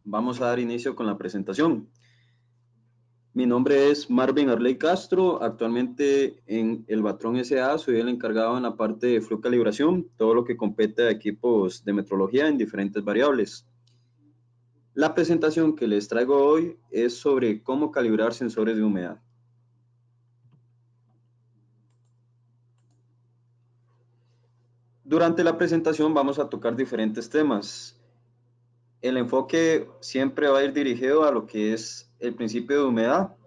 vamos a dar inicio con la presentación. Mi nombre es Marvin Arley Castro, actualmente en el Batrón S.A. soy el encargado en la parte de flujo calibración, todo lo que compete a equipos de metrología en diferentes variables. La presentación que les traigo hoy es sobre cómo calibrar sensores de humedad. Durante la presentación vamos a tocar diferentes temas. El enfoque siempre va a ir dirigido a lo que es el principio de humedad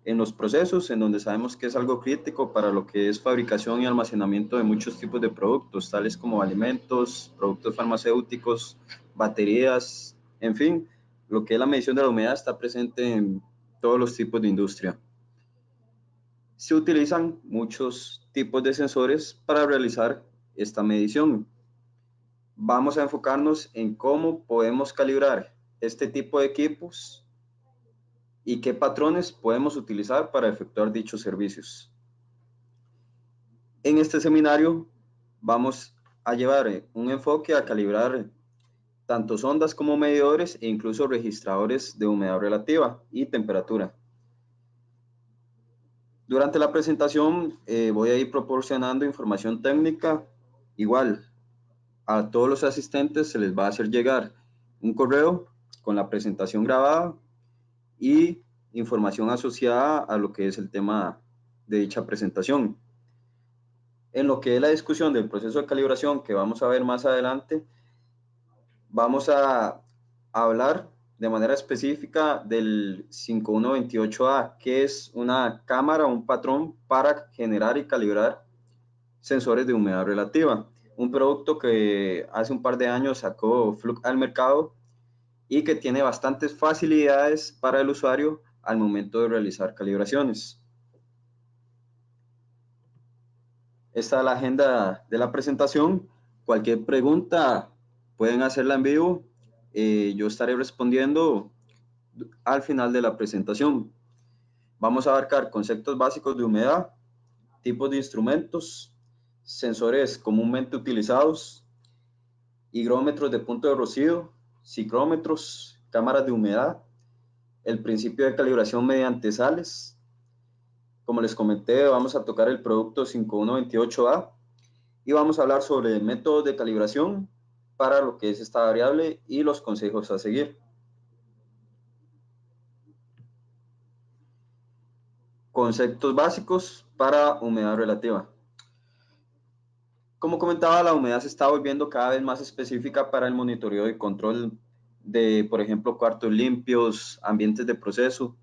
en los procesos, en donde sabemos que es algo crítico para lo que es fabricación y almacenamiento de muchos tipos de productos, tales como alimentos, productos farmacéuticos, baterías, en fin, lo que es la medición de la humedad está presente en todos los tipos de industria. Se utilizan muchos tipos de sensores para realizar esta medición. Vamos a enfocarnos en cómo podemos calibrar este tipo de equipos y qué patrones podemos utilizar para efectuar dichos servicios. En este seminario vamos a llevar un enfoque a calibrar tanto sondas como medidores e incluso registradores de humedad relativa y temperatura. Durante la presentación voy a ir proporcionando información técnica. Igual, a todos los asistentes se les va a hacer llegar un correo con la presentación grabada y información asociada a lo que es el tema de dicha presentación. En lo que es la discusión del proceso de calibración que vamos a ver más adelante, vamos a hablar de manera específica del 5128A, que es una cámara, un patrón para generar y calibrar sensores de humedad relativa. Un producto que hace un par de años sacó Fluke al mercado y que tiene bastantes facilidades para el usuario al momento de realizar calibraciones. Esta es la agenda de la presentación. Cualquier pregunta pueden hacerla en vivo. Yo estaré respondiendo al final de la presentación. Vamos a abarcar conceptos básicos de humedad, tipos de instrumentos, sensores comúnmente utilizados, higrómetros de punto de rocío, ciclómetros, cámaras de humedad, el principio de calibración mediante sales. Como les comenté, vamos a tocar el producto 5128A y vamos a hablar sobre métodos de calibración para lo que es esta variable y los consejos a seguir. Conceptos básicos para humedad relativa. Como comentaba, la humedad se está volviendo cada vez más específica para el monitoreo y control de, por ejemplo, cuartos limpios, ambientes de proceso,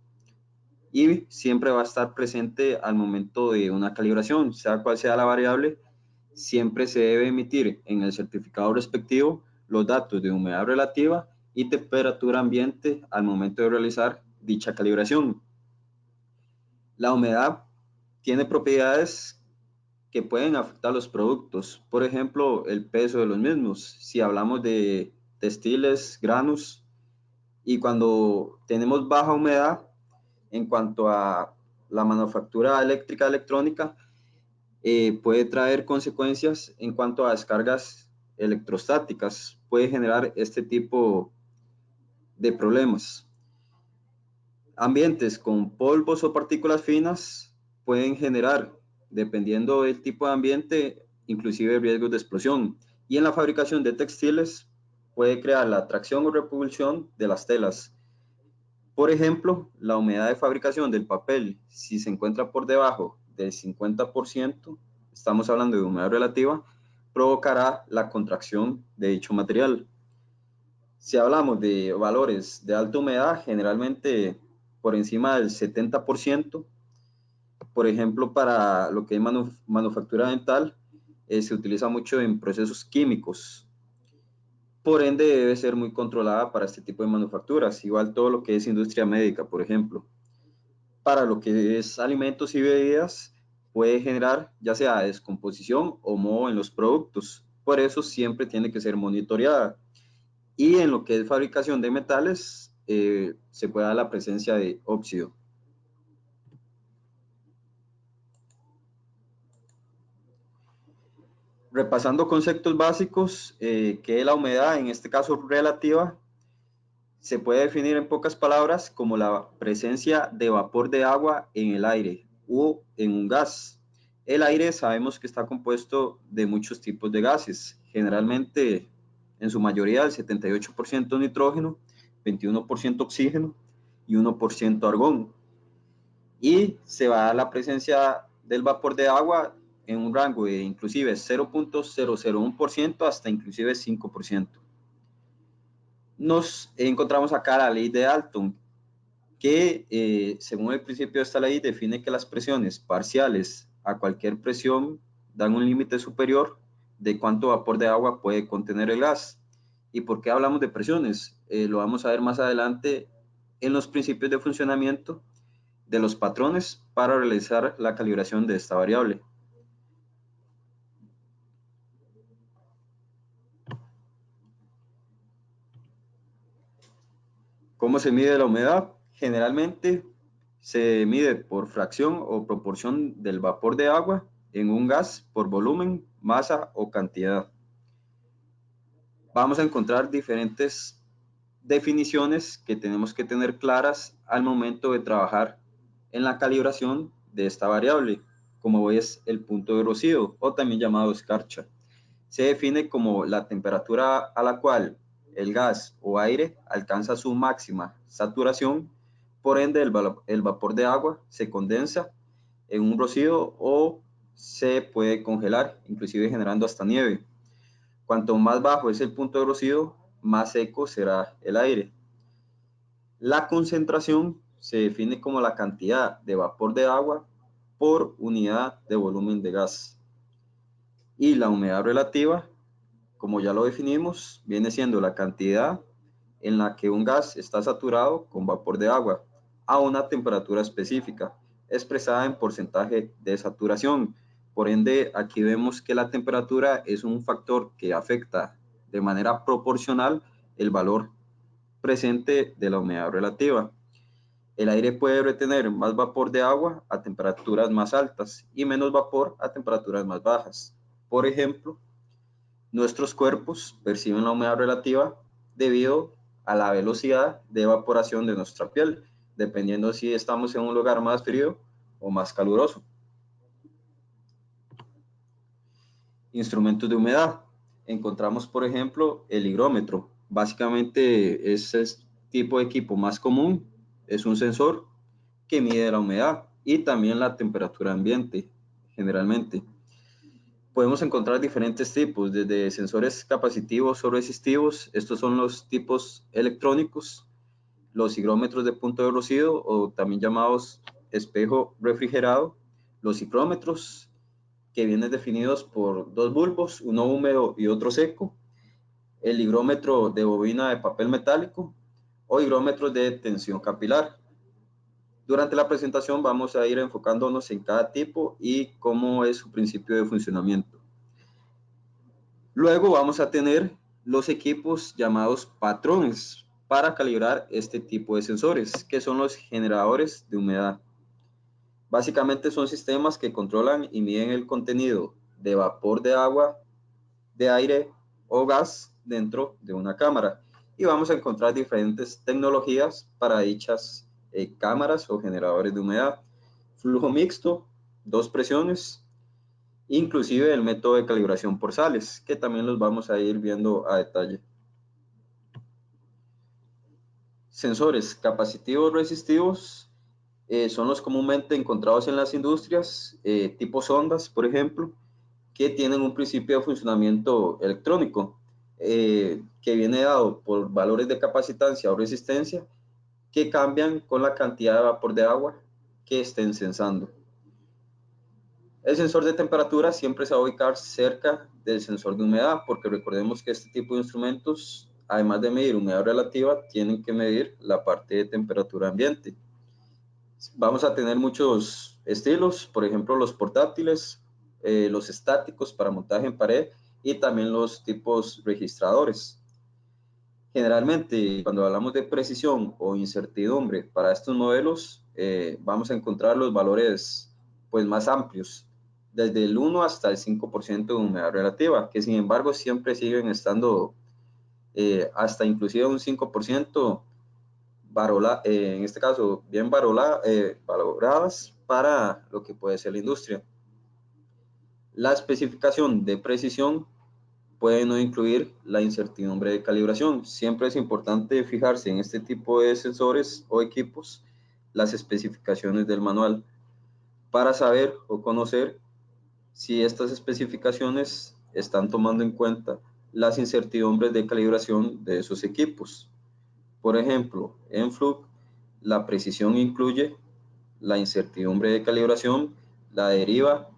y siempre va a estar presente al momento de una calibración, sea cual sea la variable. Siempre se debe emitir en el certificado respectivo los datos de humedad relativa y temperatura ambiente al momento de realizar dicha calibración. La humedad tiene propiedades que pueden afectar los productos, por ejemplo, el peso de los mismos. Si hablamos de textiles, granos, y cuando tenemos baja humedad en cuanto a la manufactura eléctrica electrónica, puede traer consecuencias en cuanto a descargas electrostáticas, puede generar este tipo de problemas. Ambientes con polvos o partículas finas pueden generar, dependiendo del tipo de ambiente, inclusive riesgos de explosión. Y en la fabricación de textiles puede crear la tracción o repulsión de las telas. Por ejemplo, la humedad de fabricación del papel, si se encuentra por debajo del 50%, estamos hablando de humedad relativa, provocará la contracción de dicho material. Si hablamos de valores de alta humedad, generalmente por encima del 70%, por ejemplo, para lo que es manufactura dental, se utiliza mucho en procesos químicos. Por ende, debe ser muy controlada para este tipo de manufacturas. Igual todo lo que es industria médica, por ejemplo. Para lo que es alimentos y bebidas, puede generar ya sea descomposición o moho en los productos. Por eso siempre tiene que ser monitoreada. Y en lo que es fabricación de metales, se puede dar la presencia de óxido. Repasando conceptos básicos, que es la humedad, en este caso relativa, Se puede definir en pocas palabras como la presencia de vapor de agua en el aire o en un gas. El aire sabemos que está compuesto de muchos tipos de gases, generalmente en su mayoría el 78% nitrógeno, 21% oxígeno y 1% argón. Y se va a la presencia del vapor de agua en un rango de inclusive 0.001% hasta inclusive 5%. Nos encontramos acá la ley de Dalton, que según el principio de esta ley define que las presiones parciales a cualquier presión dan un límite superior de cuánto vapor de agua puede contener el gas. ¿Y por qué hablamos de presiones? Lo vamos a ver más adelante en los principios de funcionamiento de los patrones para realizar la calibración de esta variable. ¿Cómo se mide la humedad? Generalmente se mide por fracción o proporción del vapor de agua en un gas por volumen, masa o cantidad. Vamos a encontrar diferentes definiciones que tenemos que tener claras al momento de trabajar en la calibración de esta variable, como es el punto de rocío o también llamado escarcha. Se define como la temperatura a la cual el gas o aire alcanza su máxima saturación, por ende el vapor de agua se condensa en un rocío o se puede congelar, inclusive generando hasta nieve. Cuanto más bajo es el punto de rocío, más seco será el aire. La concentración se define como la cantidad de vapor de agua por unidad de volumen de gas. Y la humedad relativa, como ya lo definimos, viene siendo la cantidad en la que un gas está saturado con vapor de agua a una temperatura específica, expresada en porcentaje de saturación. Por ende, aquí vemos que la temperatura es un factor que afecta de manera proporcional el valor presente de la humedad relativa. El aire puede retener más vapor de agua a temperaturas más altas y menos vapor a temperaturas más bajas. Por ejemplo, nuestros cuerpos perciben la humedad relativa debido a la velocidad de evaporación de nuestra piel, dependiendo si estamos en un lugar más frío o más caluroso. Instrumentos de humedad. Encontramos, por ejemplo, el higrómetro. Básicamente es el tipo de equipo más común. Es un sensor que mide la humedad y también la temperatura ambiente, generalmente. Podemos encontrar diferentes tipos, desde sensores capacitivos o resistivos. Estos son los tipos electrónicos, los higrómetros de punto de rocío o también llamados espejo refrigerado, los higrómetros que vienen definidos por dos bulbos, uno húmedo y otro seco, el higrómetro de bobina de papel metálico o higrómetros de tensión capilar. Durante la presentación vamos a ir enfocándonos en cada tipo y cómo es su principio de funcionamiento. Luego vamos a tener los equipos llamados patrones para calibrar este tipo de sensores, que son los generadores de humedad. Básicamente son sistemas que controlan y miden el contenido de vapor de agua, de aire o gas dentro de una cámara. Y vamos a encontrar diferentes tecnologías para dichas cámaras o generadores de humedad. Flujo mixto, dos presiones, inclusive el método de calibración por sales, que también los vamos a ir viendo a detalle. Sensores capacitivos resistivos son los comúnmente encontrados en las industrias, tipo sondas, por ejemplo, que tienen un principio de funcionamiento electrónico, que viene dado por valores de capacitancia o resistencia que cambian con la cantidad de vapor de agua que estén sensando. El sensor de temperatura siempre se va a ubicar cerca del sensor de humedad, porque recordemos que este tipo de instrumentos, además de medir humedad relativa, tienen que medir la parte de temperatura ambiente. Vamos a tener muchos estilos, por ejemplo, los portátiles, los estáticos para montaje en pared y también los tipos registradores. Generalmente, cuando hablamos de precisión o incertidumbre para estos modelos, vamos a encontrar los valores pues, más amplios, desde el 1 hasta el 5% de humedad relativa, que sin embargo siempre siguen estando hasta inclusive un 5% en este caso, bien valoradas para lo que puede ser la industria. La especificación de precisión puede no incluir la incertidumbre de calibración. Siempre es importante fijarse en este tipo de sensores o equipos las especificaciones del manual para saber o conocer si estas especificaciones están tomando en cuenta las incertidumbres de calibración de esos equipos. Por ejemplo, en Fluke, la precisión incluye la incertidumbre de calibración, la deriva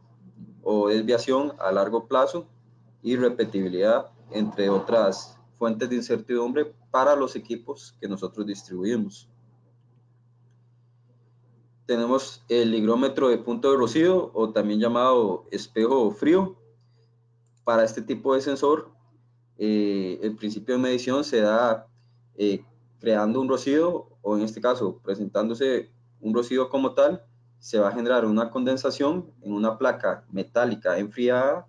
o desviación a largo plazo y repetibilidad, entre otras fuentes de incertidumbre para los equipos que nosotros distribuimos. Tenemos el higrómetro de punto de rocío o también llamado espejo frío. Para este tipo de sensor, el principio de medición se da creando un rocío, o en este caso presentándose un rocío como tal. Se va a generar una condensación en una placa metálica enfriada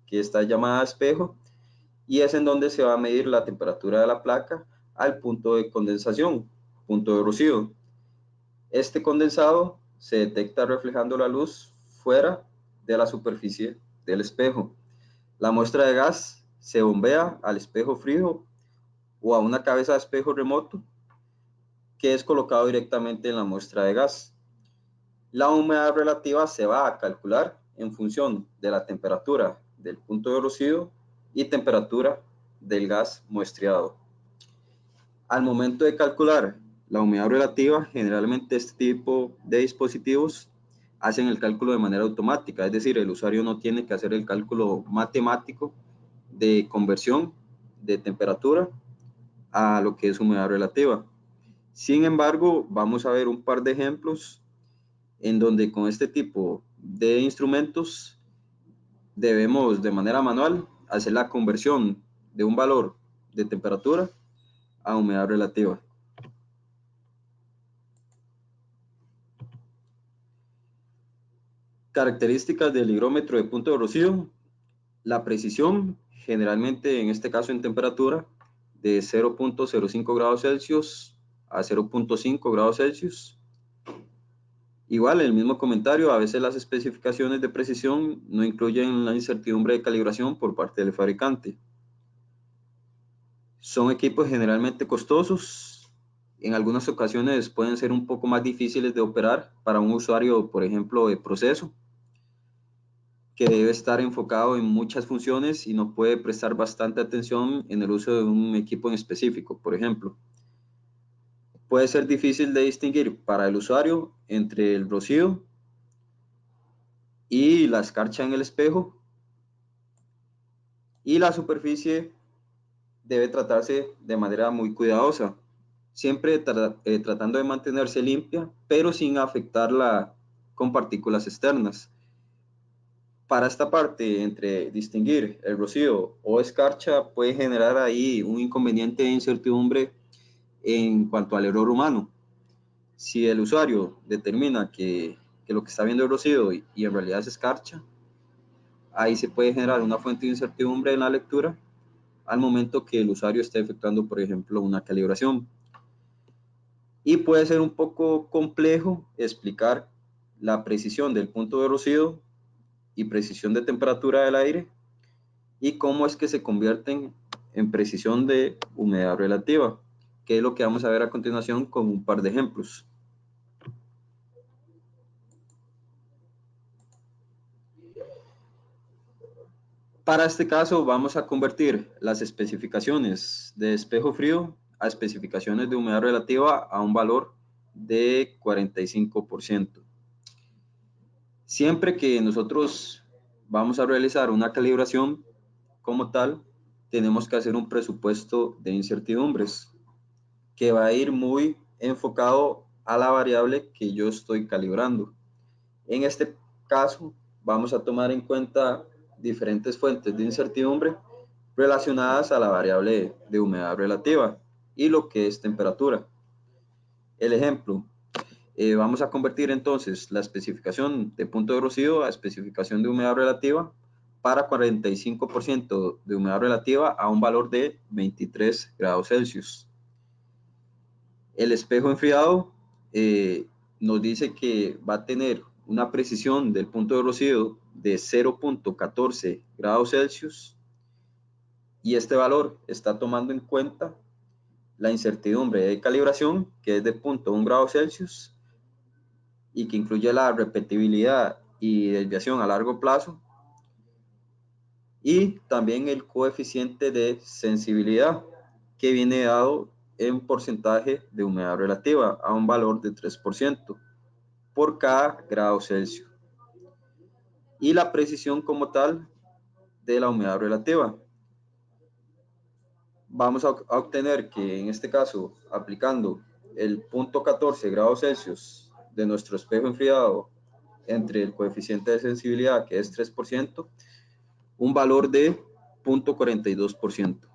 que está llamada espejo, y es en donde se va a medir la temperatura de la placa al punto de condensación, punto de rocío. Este condensado se detecta reflejando la luz fuera de la superficie del espejo. La muestra de gas se bombea al espejo frío o a una cabeza de espejo remoto que es colocado directamente en la muestra de gas. La humedad relativa se va a calcular en función de la temperatura del punto de rocío y temperatura del gas muestreado. Al momento de calcular la humedad relativa, generalmente este tipo de dispositivos hacen el cálculo de manera automática, es decir, el usuario no tiene que hacer el cálculo matemático de conversión de temperatura a lo que es humedad relativa. Sin embargo, vamos a ver un par de ejemplos en donde con este tipo de instrumentos debemos de manera manual hacer la conversión de un valor de temperatura a humedad relativa. Características del higrómetro de punto de rocío: la precisión, generalmente en este caso en temperatura, de 0.05 grados Celsius a 0.5 grados Celsius. Igual, el mismo comentario, a veces las especificaciones de precisión no incluyen la incertidumbre de calibración por parte del fabricante. Son equipos generalmente costosos, en algunas ocasiones pueden ser un poco más difíciles de operar para un usuario, por ejemplo, de proceso, que debe estar enfocado en muchas funciones y no puede prestar bastante atención en el uso de un equipo en específico, por ejemplo. Puede ser difícil de distinguir para el usuario entre el rocío y la escarcha en el espejo, y la superficie debe tratarse de manera muy cuidadosa, siempre tratando de mantenerse limpia, pero sin afectarla con partículas externas. Para esta parte, entre distinguir el rocío o escarcha, puede generar ahí un inconveniente de incertidumbre en cuanto al error humano. Si el usuario determina que lo que está viendo es rocío y en realidad es escarcha, ahí se puede generar una fuente de incertidumbre en la lectura al momento que el usuario esté efectuando, por ejemplo, una calibración. Y puede ser un poco complejo explicar la precisión del punto de rocío y precisión de temperatura del aire y cómo es que se convierten en precisión de humedad relativa, que es lo que vamos a ver a continuación con un par de ejemplos. Para este caso vamos a convertir las especificaciones de espejo frío a especificaciones de humedad relativa a un valor de 45%. Siempre que nosotros vamos a realizar una calibración como tal, tenemos que hacer un presupuesto de incertidumbres que va a ir muy enfocado a la variable que yo estoy calibrando. En este caso, vamos a tomar en cuenta diferentes fuentes de incertidumbre relacionadas a la variable de humedad relativa y lo que es temperatura. El ejemplo, vamos a convertir entonces la especificación de punto de rocío a especificación de humedad relativa para 45% de humedad relativa a un valor de 23 grados Celsius. El espejo enfriado nos dice que va a tener una precisión del punto de rocío de 0.14 grados Celsius, y este valor está tomando en cuenta la incertidumbre de calibración, que es de 0.1 grados Celsius, y que incluye la repetibilidad y desviación a largo plazo, y también el coeficiente de sensibilidad, que viene dado en porcentaje de humedad relativa a un valor de 3% por cada grado Celsius, y la precisión como tal de la humedad relativa. Vamos a obtener que en este caso, aplicando el 0.14 grados Celsius de nuestro espejo enfriado entre el coeficiente de sensibilidad, que es 3%, un valor de 0.42%.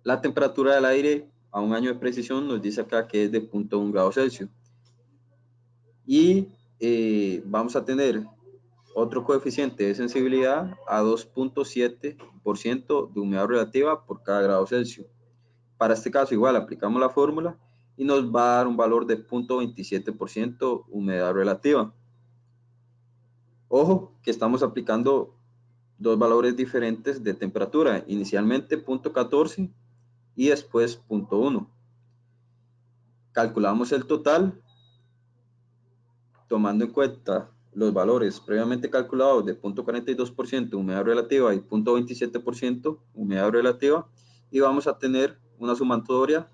La temperatura del aire a un año de precisión nos dice acá que es de 0.1 grados Celsius. Y vamos a tener otro coeficiente de sensibilidad a 2.7% de humedad relativa por cada grado Celsius. Para este caso, igual aplicamos la fórmula y nos va a dar un valor de 0.27% humedad relativa. Ojo que estamos aplicando dos valores diferentes de temperatura, inicialmente 0.14 y después 0.1. Calculamos el total tomando en cuenta los valores previamente calculados de 0.42% humedad relativa y 0.27% humedad relativa, y vamos a tener una sumatoria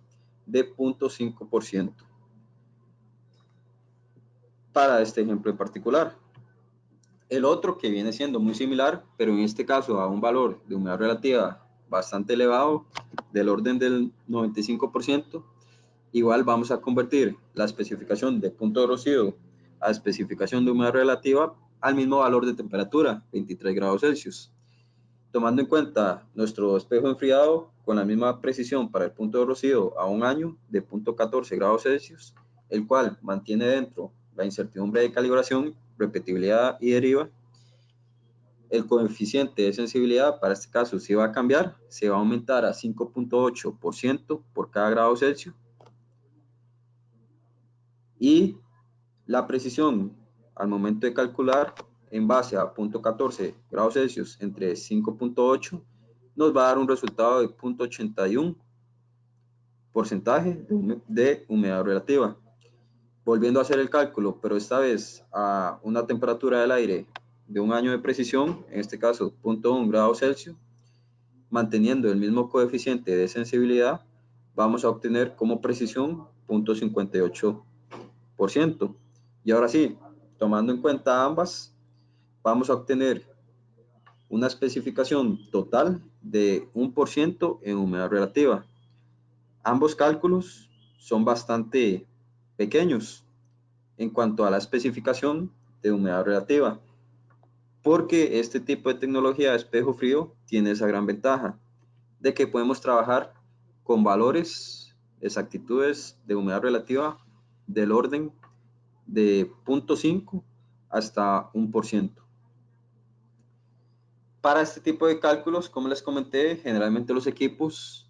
de 0.5% para este ejemplo en particular. El otro, que viene siendo muy similar, pero en este caso a un valor de humedad relativa bastante elevado, del orden del 95%, igual vamos a convertir la especificación de punto de rocío a especificación de humedad relativa al mismo valor de temperatura, 23 grados Celsius. Tomando en cuenta nuestro espejo enfriado con la misma precisión para el punto de rocío a un año de 0.14 grados Celsius, el cual mantiene dentro la incertidumbre de calibración, repetibilidad y deriva, el coeficiente de sensibilidad para este caso sí va a cambiar, se va a aumentar a 5.8% por cada grado Celsius, y la precisión al momento de calcular en base a 0.14 grados Celsius entre 5.8 nos va a dar un resultado de 0.81 porcentaje de humedad relativa. Volviendo a hacer el cálculo, pero esta vez a una temperatura del aire de un año de precisión, en este caso 0.1 grados Celsius, manteniendo el mismo coeficiente de sensibilidad, vamos a obtener como precisión 0.58%. Y ahora sí, tomando en cuenta ambas, vamos a obtener una especificación total de 1% en humedad relativa. Ambos cálculos son bastante pequeños en cuanto a la especificación de humedad relativa, porque este tipo de tecnología de espejo frío tiene esa gran ventaja de que podemos trabajar con valores, exactitudes de humedad relativa del orden de 0.5 hasta 1%. Para este tipo de cálculos, como les comenté, generalmente los equipos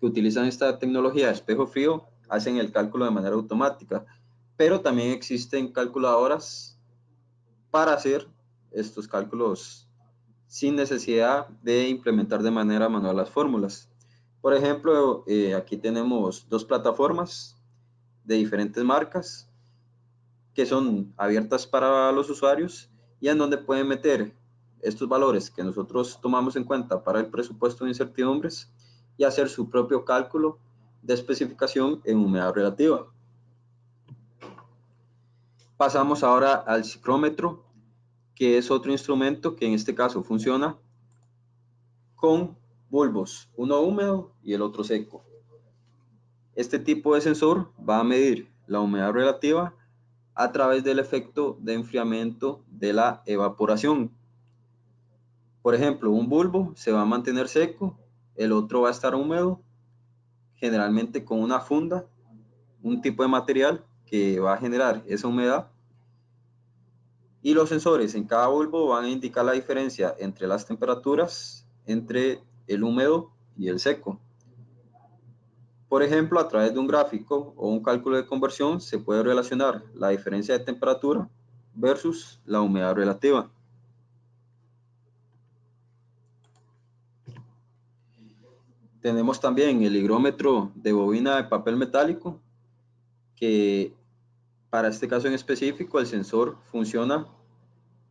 que utilizan esta tecnología de espejo frío hacen el cálculo de manera automática, pero también existen calculadoras para hacer estos cálculos sin necesidad de implementar de manera manual las fórmulas. Por ejemplo, aquí tenemos dos plataformas de diferentes marcas que son abiertas para los usuarios y en donde pueden meter estos valores que nosotros tomamos en cuenta para el presupuesto de incertidumbres y hacer su propio cálculo de especificación en humedad relativa. Pasamos ahora al ciclómetro, que es otro instrumento que en este caso funciona con bulbos, uno húmedo y el otro seco. Este tipo de sensor va a medir la humedad relativa a través del efecto de enfriamiento de la evaporación. Por ejemplo, un bulbo se va a mantener seco, el otro va a estar húmedo, generalmente con una funda, un tipo de material que va a generar esa humedad. Y los sensores en cada bulbo van a indicar la diferencia entre las temperaturas, entre el húmedo y el seco. Por ejemplo, a través de un gráfico o un cálculo de conversión se puede relacionar la diferencia de temperatura versus la humedad relativa. Tenemos también el higrómetro de bobina de papel metálico, que para este caso en específico el sensor funciona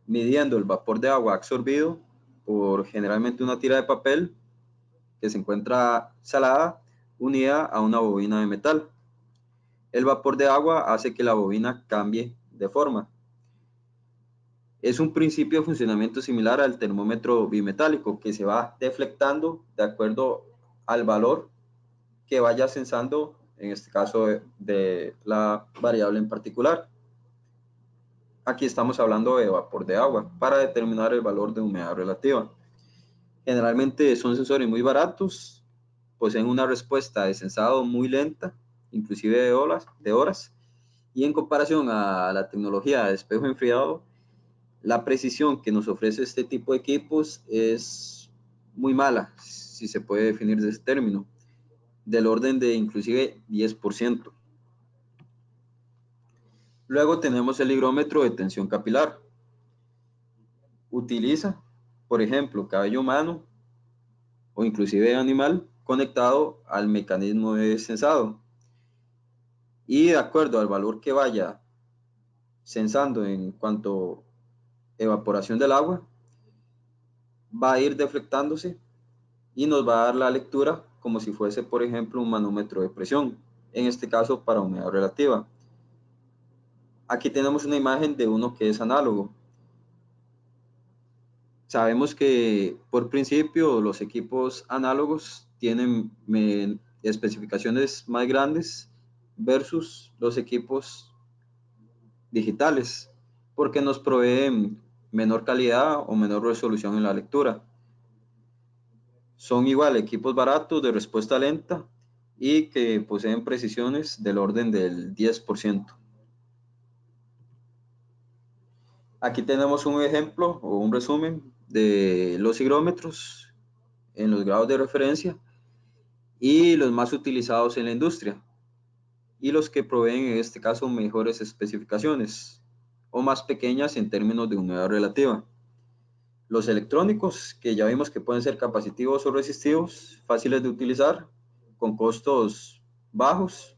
midiendo el vapor de agua absorbido por generalmente una tira de papel que se encuentra salada unida a una bobina de metal. El vapor de agua hace que la bobina cambie de forma. Es un principio de funcionamiento similar al termómetro bimetálico, que se va deflectando de acuerdo al valor que vaya sensando, en este caso de la variable en particular. Aquí estamos hablando de vapor de agua para determinar el valor de humedad relativa. Generalmente son sensores muy baratos, poseen una respuesta de sensado muy lenta, inclusive de horas, y en comparación a la tecnología de espejo enfriado, la precisión que nos ofrece este tipo de equipos es muy mala, si se puede definir de ese término, del orden de inclusive 10%. Luego tenemos el higrómetro de tensión capilar. Utiliza, por ejemplo, cabello humano o inclusive animal conectado al mecanismo de sensado. Y de acuerdo al valor que vaya sensando en cuanto a evaporación del agua, va a ir deflectándose y nos va a dar la lectura como si fuese, por ejemplo, un manómetro de presión, en este caso para humedad relativa. Aquí tenemos una imagen de uno que es análogo. Sabemos que por principio los equipos análogos tienen especificaciones más grandes versus los equipos digitales, porque nos proveen menor calidad o menor resolución en la lectura. Son igual equipos baratos de respuesta lenta y que poseen precisiones del orden del 10%. Aquí tenemos un ejemplo o un resumen de los higrómetros en los grados de referencia y los más utilizados en la industria y los que proveen en este caso mejores especificaciones o más pequeñas en términos de humedad relativa. Los electrónicos, que ya vimos que pueden ser capacitivos o resistivos, fáciles de utilizar, con costos bajos,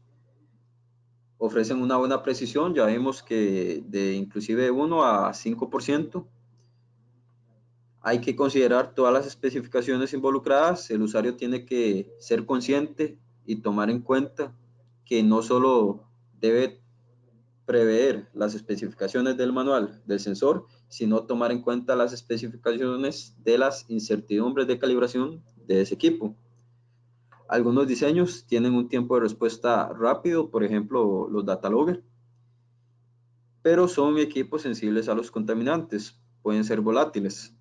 ofrecen una buena precisión, ya vimos que de inclusive 1 a 5%. Hay que considerar todas las especificaciones involucradas, el usuario tiene que ser consciente y tomar en cuenta que no solo debe prever las especificaciones del manual del sensor, sino tomar en cuenta las especificaciones de las incertidumbres de calibración de ese equipo. Algunos diseños tienen un tiempo de respuesta rápido, por ejemplo, los data logger, pero son equipos sensibles a los contaminantes, pueden ser volátiles.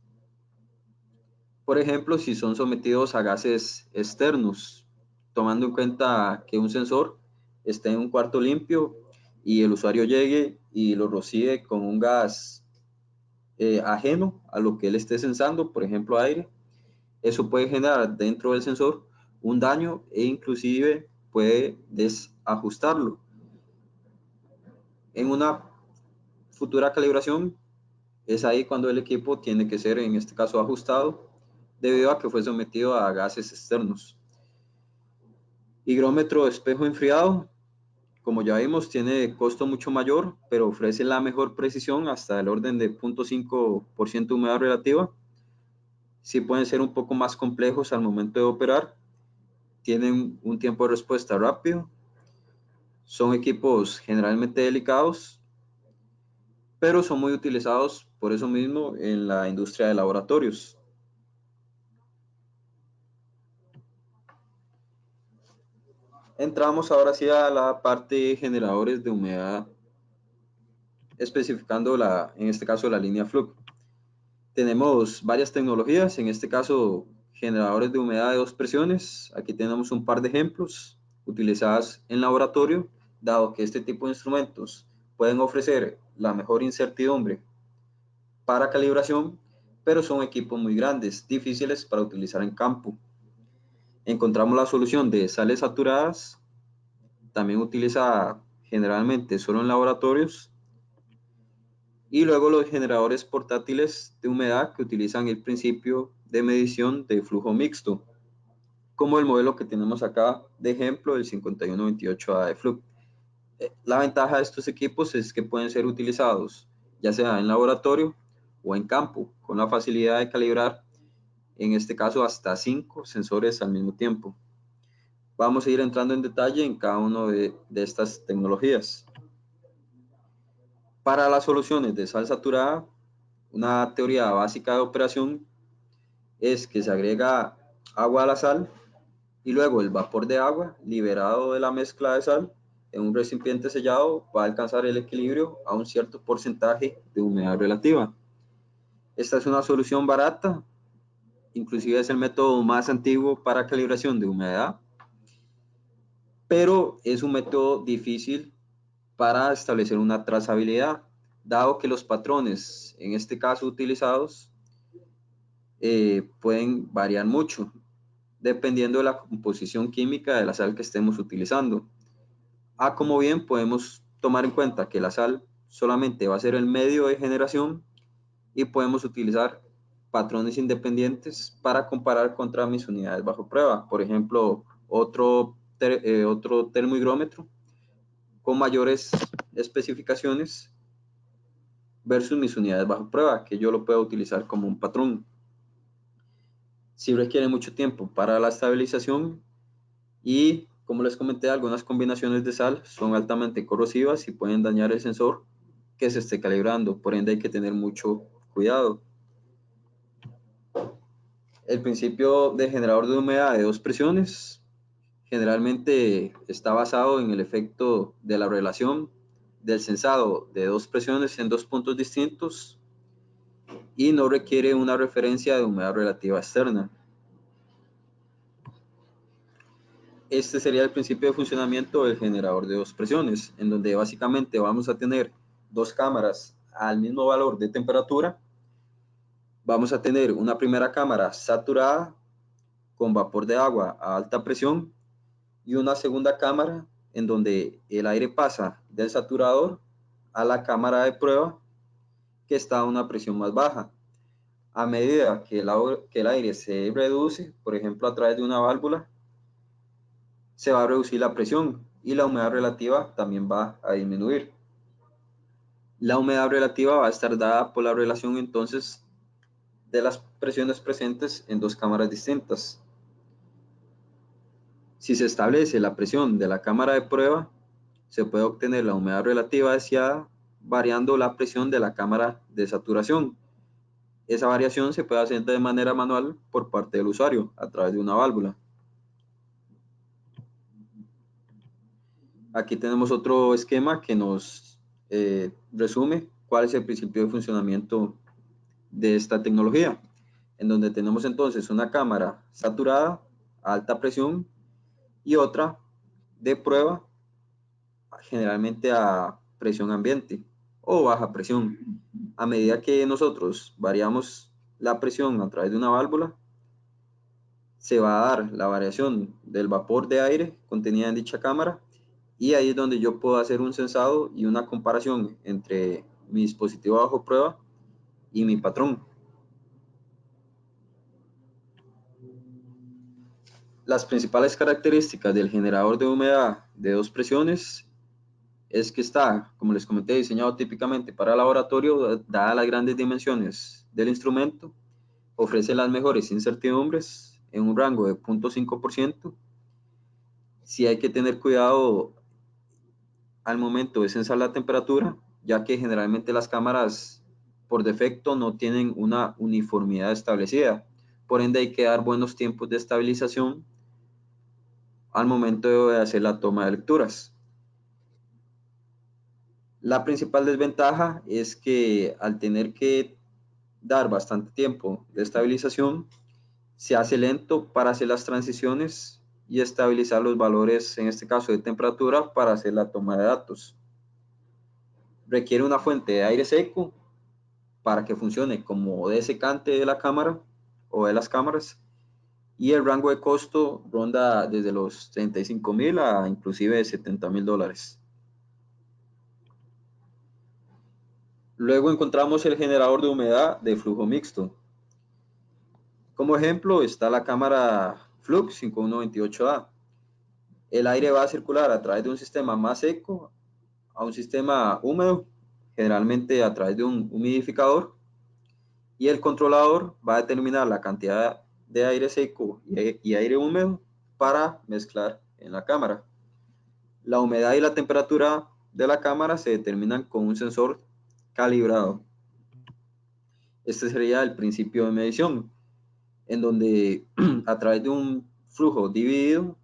Por ejemplo, si son sometidos a gases externos, tomando en cuenta que un sensor esté en un cuarto limpio y el usuario llegue y lo rocíe con un gas ajeno a lo que él esté sensando, por ejemplo aire, eso puede generar dentro del sensor un daño e inclusive puede desajustarlo. En una futura calibración es ahí cuando el equipo tiene que ser en este caso ajustado debido a que fue sometido a gases externos. Higrómetro de espejo enfriado, como ya vimos, tiene costo mucho mayor, pero ofrece la mejor precisión hasta el orden de 0.5% de humedad relativa. Sí pueden ser un poco más complejos al momento de operar, tienen un tiempo de respuesta rápido, son equipos generalmente delicados, pero son muy utilizados por eso mismo en la industria de laboratorios. Entramos ahora sí a la parte de generadores de humedad, especificando en este caso la línea Fluke. Tenemos varias tecnologías, en este caso generadores de humedad de 2 presiones. Aquí tenemos un par de ejemplos utilizadas en laboratorio, dado que este tipo de instrumentos pueden ofrecer la mejor incertidumbre para calibración, pero son equipos muy grandes, difíciles para utilizar en campo. Encontramos la solución de sales saturadas, también utilizada generalmente solo en laboratorios, y luego los generadores portátiles de humedad que utilizan el principio de medición de flujo mixto, como el modelo que tenemos acá de ejemplo, el 5128A de Fluke. La ventaja de estos equipos es que pueden ser utilizados ya sea en laboratorio o en campo, con la facilidad de calibrar, en este caso, hasta 5 sensores al mismo tiempo. Vamos a ir entrando en detalle en cada una de estas tecnologías. Para las soluciones de sal saturada, una teoría básica de operación es que se agrega agua a la sal y luego el vapor de agua liberado de la mezcla de sal en un recipiente sellado va a alcanzar el equilibrio a un cierto porcentaje de humedad relativa. Esta es una solución barata, inclusive es el método más antiguo para calibración de humedad, pero es un método difícil para establecer una trazabilidad, dado que los patrones, en este caso utilizados, pueden variar mucho, dependiendo de la composición química de la sal que estemos utilizando. Como bien podemos tomar en cuenta que la sal solamente va a ser el medio de generación y podemos utilizar patrones independientes para comparar contra mis unidades bajo prueba. Por ejemplo, otro termohigrómetro con mayores especificaciones versus mis unidades bajo prueba, que yo lo puedo utilizar como un patrón. Si requiere mucho tiempo para la estabilización y, como les comenté, algunas combinaciones de sal son altamente corrosivas y pueden dañar el sensor que se esté calibrando, por ende hay que tener mucho cuidado. El principio de generador de humedad de dos presiones generalmente está basado en el efecto de la relación del sensado de dos presiones en dos puntos distintos y no requiere una referencia de humedad relativa externa. Este sería el principio de funcionamiento del generador de dos presiones, en donde básicamente vamos a tener dos cámaras al mismo valor de temperatura. Vamos a tener una primera cámara saturada con vapor de agua a alta presión y una segunda cámara en donde el aire pasa del saturador a la cámara de prueba que está a una presión más baja. A medida que el aire se reduce, por ejemplo a través de una válvula, se va a reducir la presión y la humedad relativa también va a disminuir. La humedad relativa va a estar dada por la relación entonces de las presiones presentes en dos cámaras distintas. Si se establece la presión de la cámara de prueba, se puede obtener la humedad relativa deseada variando la presión de la cámara de saturación. Esa variación se puede hacer de manera manual por parte del usuario a través de una válvula. Aquí tenemos otro esquema que nos resume cuál es el principio de funcionamiento de esta tecnología, en donde tenemos entonces una cámara saturada a alta presión y otra de prueba, generalmente a presión ambiente o baja presión. A medida que nosotros variamos la presión a través de una válvula, se va a dar la variación del vapor de aire contenida en dicha cámara y ahí es donde yo puedo hacer un sensado y una comparación entre mi dispositivo bajo prueba y mi patrón. Las principales características del generador de humedad de dos presiones es que está, como les comenté, diseñado típicamente para laboratorio, dadas las grandes dimensiones del instrumento, ofrece las mejores incertidumbres en un rango de 0.5%. Sí hay que tener cuidado al momento de censar la temperatura, ya que generalmente las cámaras por defecto no tienen una uniformidad establecida. Por ende hay que dar buenos tiempos de estabilización al momento de hacer la toma de lecturas. La principal desventaja es que al tener que dar bastante tiempo de estabilización, se hace lento para hacer las transiciones y estabilizar los valores, en este caso de temperatura, para hacer la toma de datos. Requiere una fuente de aire seco para que funcione como desecante de la cámara o de las cámaras y el rango de costo ronda desde los 35,000 a inclusive 70,000 dólares. Luego encontramos el generador de humedad de flujo mixto. Como ejemplo está la cámara Flux 5128A. El aire va a circular a través de un sistema más seco a un sistema húmedo, generalmente a través de un humidificador, y el controlador va a determinar la cantidad de aire seco y aire húmedo para mezclar en la cámara. La humedad y la temperatura de la cámara se determinan con un sensor calibrado. Este sería el principio de medición, en donde a través de un flujo dividido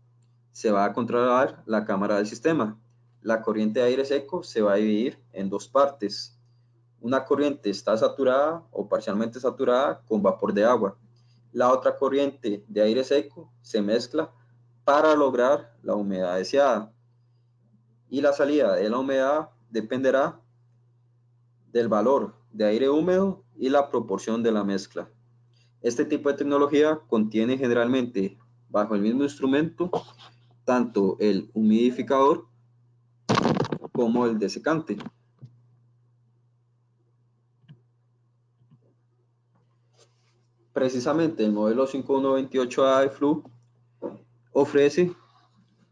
se va a controlar la cámara del sistema. La corriente de aire seco se va a dividir en dos partes. Una corriente está saturada o parcialmente saturada con vapor de agua. La otra corriente de aire seco se mezcla para lograr la humedad deseada. Y la salida de la humedad dependerá del valor de aire húmedo y la proporción de la mezcla. Este tipo de tecnología contiene generalmente bajo el mismo instrumento tanto el humidificador como el desecante. Precisamente el modelo 5128A de Flu ofrece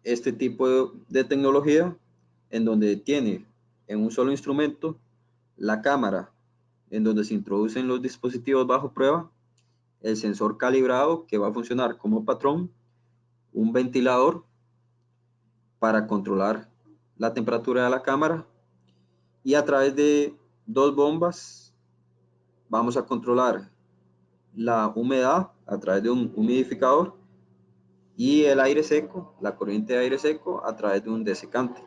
este tipo de tecnología en donde tiene en un solo instrumento la cámara en donde se introducen los dispositivos bajo prueba, el sensor calibrado que va a funcionar como patrón, un ventilador para controlar la temperatura de la cámara y a través de dos bombas vamos a controlar la humedad a través de un humidificador y el aire seco, la corriente de aire seco a través de un desecante.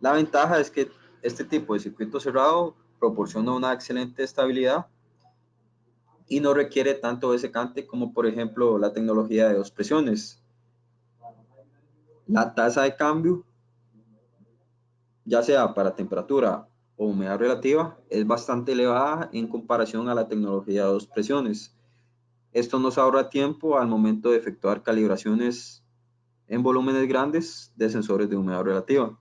La ventaja es que este tipo de circuito cerrado proporciona una excelente estabilidad y no requiere tanto desecante como por ejemplo la tecnología de dos presiones. La tasa de cambio, ya sea para temperatura o humedad relativa, es bastante elevada en comparación a la tecnología de dos presiones. Esto nos ahorra tiempo al momento de efectuar calibraciones en volúmenes grandes de sensores de humedad relativa.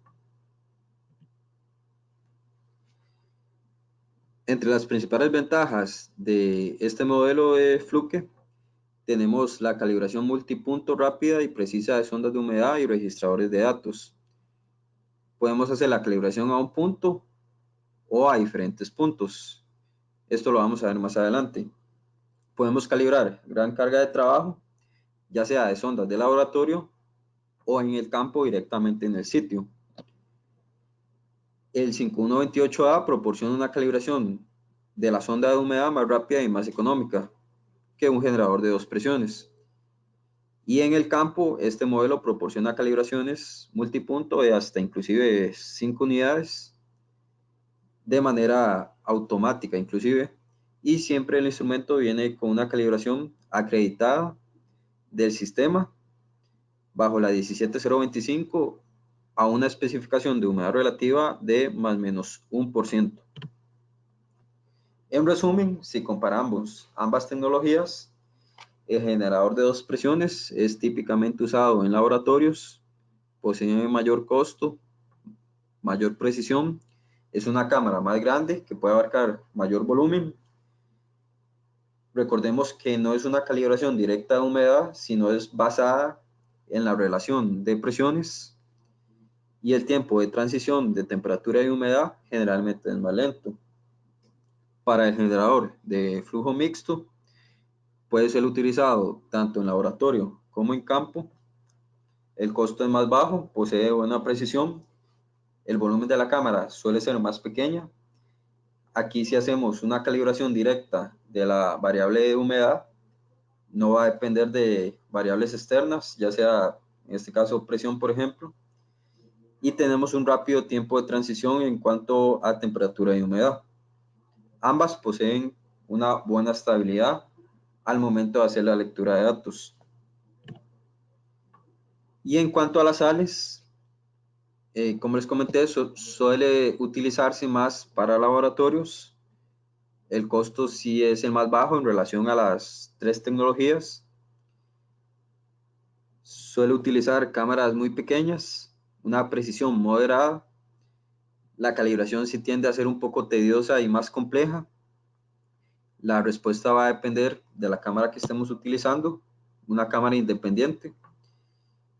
Entre las principales ventajas de este modelo de Fluke tenemos la calibración multipunto rápida y precisa de sondas de humedad y registradores de datos. Podemos hacer la calibración a un punto o a diferentes puntos. Esto lo vamos a ver más adelante. Podemos calibrar gran carga de trabajo, ya sea de sondas de laboratorio o en el campo directamente en el sitio. El 5128A proporciona una calibración de la sonda de humedad más rápida y más económica que un generador de dos presiones. Y en el campo, este modelo proporciona calibraciones multipunto de hasta inclusive 5 unidades de manera automática inclusive. Y siempre el instrumento viene con una calibración acreditada del sistema bajo la 17025 a una especificación de humedad relativa de más o menos 1%. En resumen, si comparamos ambas tecnologías, el generador de dos presiones es típicamente usado en laboratorios, posee mayor costo, mayor precisión, es una cámara más grande que puede abarcar mayor volumen. Recordemos que no es una calibración directa de humedad, sino es basada en la relación de presiones y el tiempo de transición de temperatura y humedad generalmente es más lento. Para el generador de flujo mixto puede ser utilizado tanto en laboratorio como en campo. El costo es más bajo, posee buena precisión, el volumen de la cámara suele ser más pequeña. Aquí si hacemos una calibración directa de la variable de humedad, no va a depender de variables externas, ya sea en este caso presión por ejemplo, y tenemos un rápido tiempo de transición en cuanto a temperatura y humedad. Ambas poseen una buena estabilidad al momento de hacer la lectura de datos. Y en cuanto a las sales, como les comenté, suele utilizarse más para laboratorios, El costo sí es el más bajo en relación a las tres tecnologías. Suele utilizar cámaras muy pequeñas, una precisión moderada. La calibración sí tiende a ser un poco tediosa y más compleja. La respuesta va a depender de la cámara que estemos utilizando, una cámara independiente.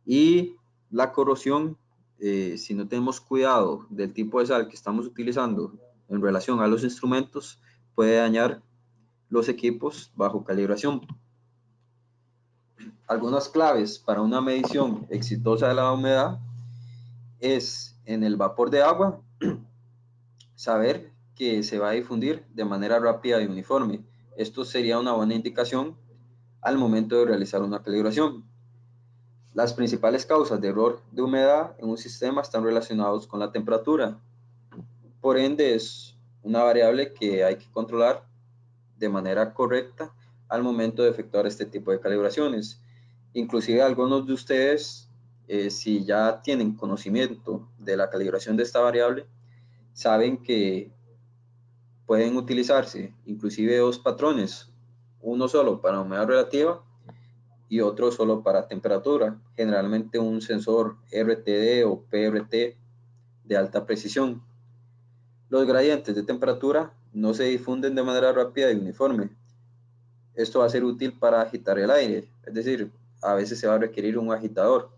Y la corrosión, si no tenemos cuidado del tipo de sal que estamos utilizando en relación a los instrumentos, puede dañar los equipos bajo calibración. Algunas claves para una medición exitosa de la humedad es en el vapor de agua, saber que se va a difundir de manera rápida y uniforme. Esto sería una buena indicación al momento de realizar una calibración. Las principales causas de error de humedad en un sistema están relacionados con la temperatura. Por ende, es una variable que hay que controlar de manera correcta al momento de efectuar este tipo de calibraciones. Inclusive algunos de ustedes, si ya tienen conocimiento de la calibración de esta variable, saben que pueden utilizarse inclusive dos patrones, uno solo para humedad relativa y otro solo para temperatura, generalmente un sensor RTD o PRT de alta precisión. Los gradientes de temperatura no se difunden de manera rápida y uniforme. Esto va a ser útil para agitar el aire, es decir, a veces se va a requerir un agitador.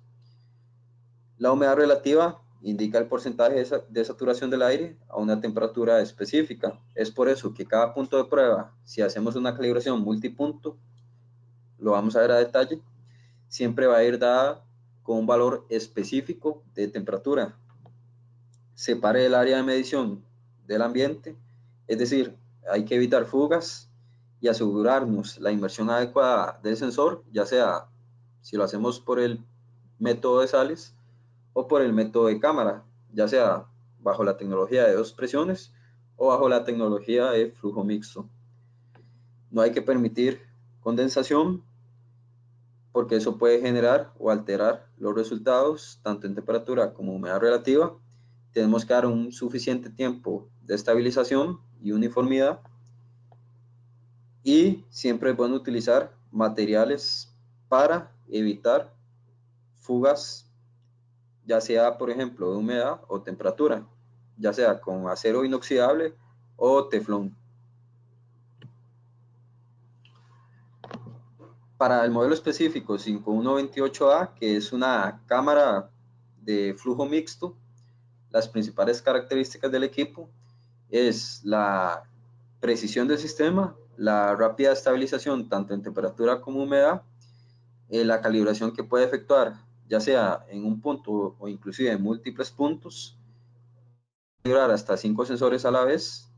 La humedad relativa indica el porcentaje de saturación del aire a una temperatura específica. Es por eso que cada punto de prueba, si hacemos una calibración multipunto, lo vamos a ver a detalle, siempre va a ir dada con un valor específico de temperatura. Separe el área de medición del ambiente, es decir, hay que evitar fugas y asegurarnos la inmersión adecuada del sensor, ya sea si lo hacemos por el método de sales o por el método de cámara, ya sea bajo la tecnología de dos presiones o bajo la tecnología de flujo mixto. No hay que permitir condensación porque eso puede generar o alterar los resultados tanto en temperatura como humedad relativa. Tenemos que dar un suficiente tiempo de estabilización y uniformidad y siempre es bueno utilizar materiales para evitar fugas, ya sea por ejemplo de humedad o temperatura, ya sea con acero inoxidable o teflón. Para el modelo específico 5128A, que es una cámara de flujo mixto, las principales características del equipo es la precisión del sistema, la rápida estabilización tanto en temperatura como humedad, la calibración que puede efectuar ya sea en un punto o inclusive en múltiples puntos, calibrar hasta 5 sensores a la vez,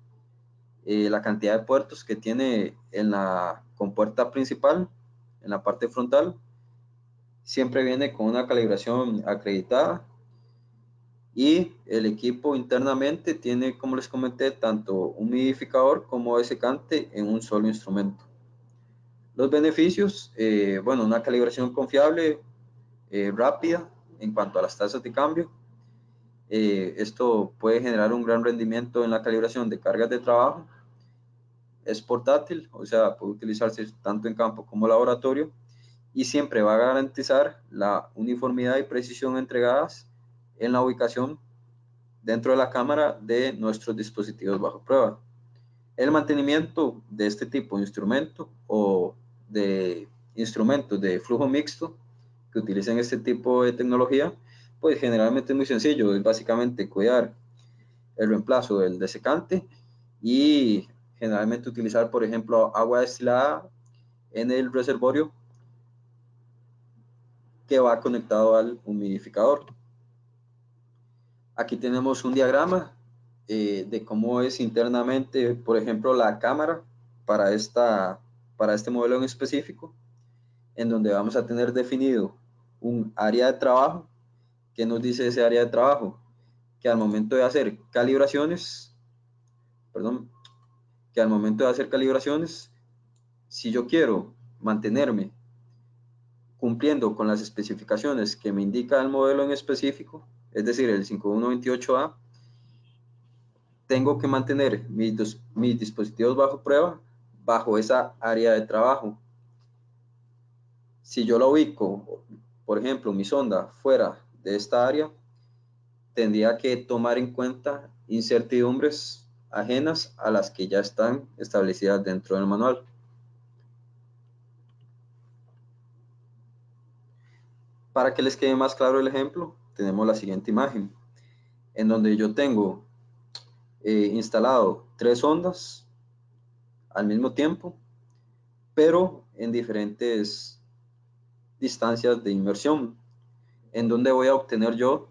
la cantidad de puertos que tiene en la compuerta principal, en la parte frontal, siempre viene con una calibración acreditada y el equipo internamente tiene, como les comenté, tanto un humidificador como desecante en un solo instrumento. Los beneficios, bueno, una calibración confiable, rápida en cuanto a las tasas de cambio. Esto puede generar un gran rendimiento en la calibración de cargas de trabajo. Es portátil, o sea, puede utilizarse tanto en campo como laboratorio y siempre va a garantizar la uniformidad y precisión entregadas en la ubicación dentro de la cámara de nuestros dispositivos bajo prueba. El mantenimiento de este tipo de instrumento o de instrumentos de flujo mixto que utilicen este tipo de tecnología, pues generalmente es muy sencillo, es básicamente cuidar el reemplazo del desecante y generalmente utilizar, por ejemplo, agua destilada en el reservorio que va conectado al humidificador. Aquí tenemos un diagrama de cómo es internamente, por ejemplo, la cámara para este modelo en específico, en donde vamos a tener definido un área de trabajo. ¿Qué nos dice ese área de trabajo? Que al momento de hacer calibraciones, perdón, que al momento de hacer calibraciones, si yo quiero mantenerme cumpliendo con las especificaciones que me indica el modelo en específico, es decir, el 5128A, tengo que mantener mis dispositivos bajo prueba bajo esa área de trabajo. Si yo la ubico, por ejemplo, mi sonda fuera de esta área, tendría que tomar en cuenta incertidumbres ajenas a las que ya están establecidas dentro del manual. Para que les quede más claro el ejemplo, tenemos la siguiente imagen, en donde yo tengo instalado 3 ondas al mismo tiempo, pero en diferentes distancias de inmersión, en donde voy a obtener yo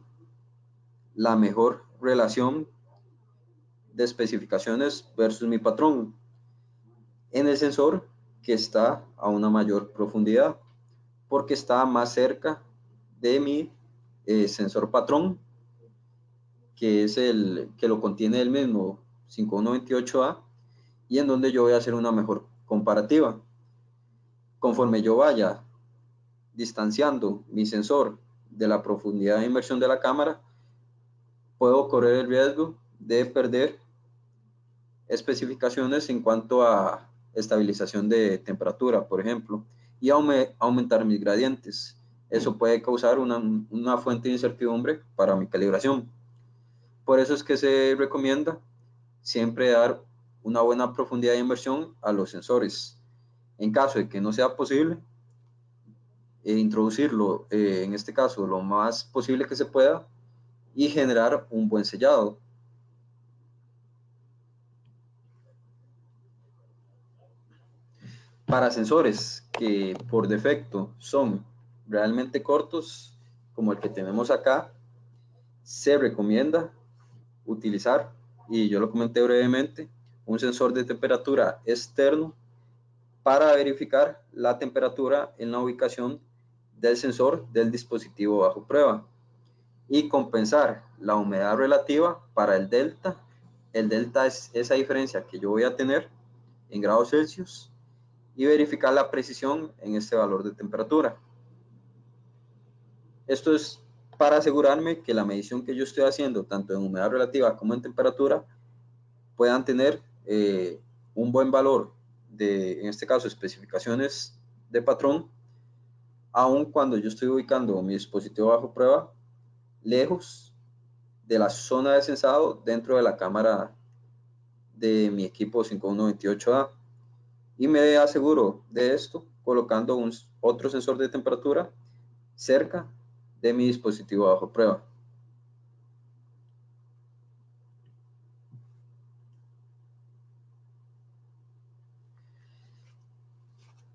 la mejor relación de especificaciones versus mi patrón en el sensor que está a una mayor profundidad, porque está más cerca de mi sensor patrón, que es el que lo contiene el mismo 5128A, y en donde yo voy a hacer una mejor comparativa. Conforme yo vaya distanciando mi sensor de la profundidad de inmersión de la cámara, puedo correr el riesgo de perder especificaciones en cuanto a estabilización de temperatura, por ejemplo, y aumentar mis gradientes. Eso puede causar una fuente de incertidumbre para mi calibración. Por eso es que se recomienda siempre dar una buena profundidad de inmersión a los sensores. En caso de que no sea posible, introducirlo, en este caso, lo más posible que se pueda y generar un buen sellado. Para sensores que por defecto son realmente cortos, como el que tenemos acá, se recomienda utilizar, y yo lo comenté brevemente, un sensor de temperatura externo para verificar la temperatura en la ubicación del sensor del dispositivo bajo prueba y compensar la humedad relativa para el delta. El delta es esa diferencia que yo voy a tener en grados Celsius, y verificar la precisión en este valor de temperatura. Esto es para asegurarme que la medición que yo estoy haciendo, tanto en humedad relativa como en temperatura, puedan tener un buen valor de, en este caso, especificaciones de patrón, aun cuando yo estoy ubicando mi dispositivo bajo prueba lejos de la zona de sensado dentro de la cámara de mi equipo 5128A. Y me aseguro de esto colocando otro sensor de temperatura cerca de mi dispositivo bajo prueba.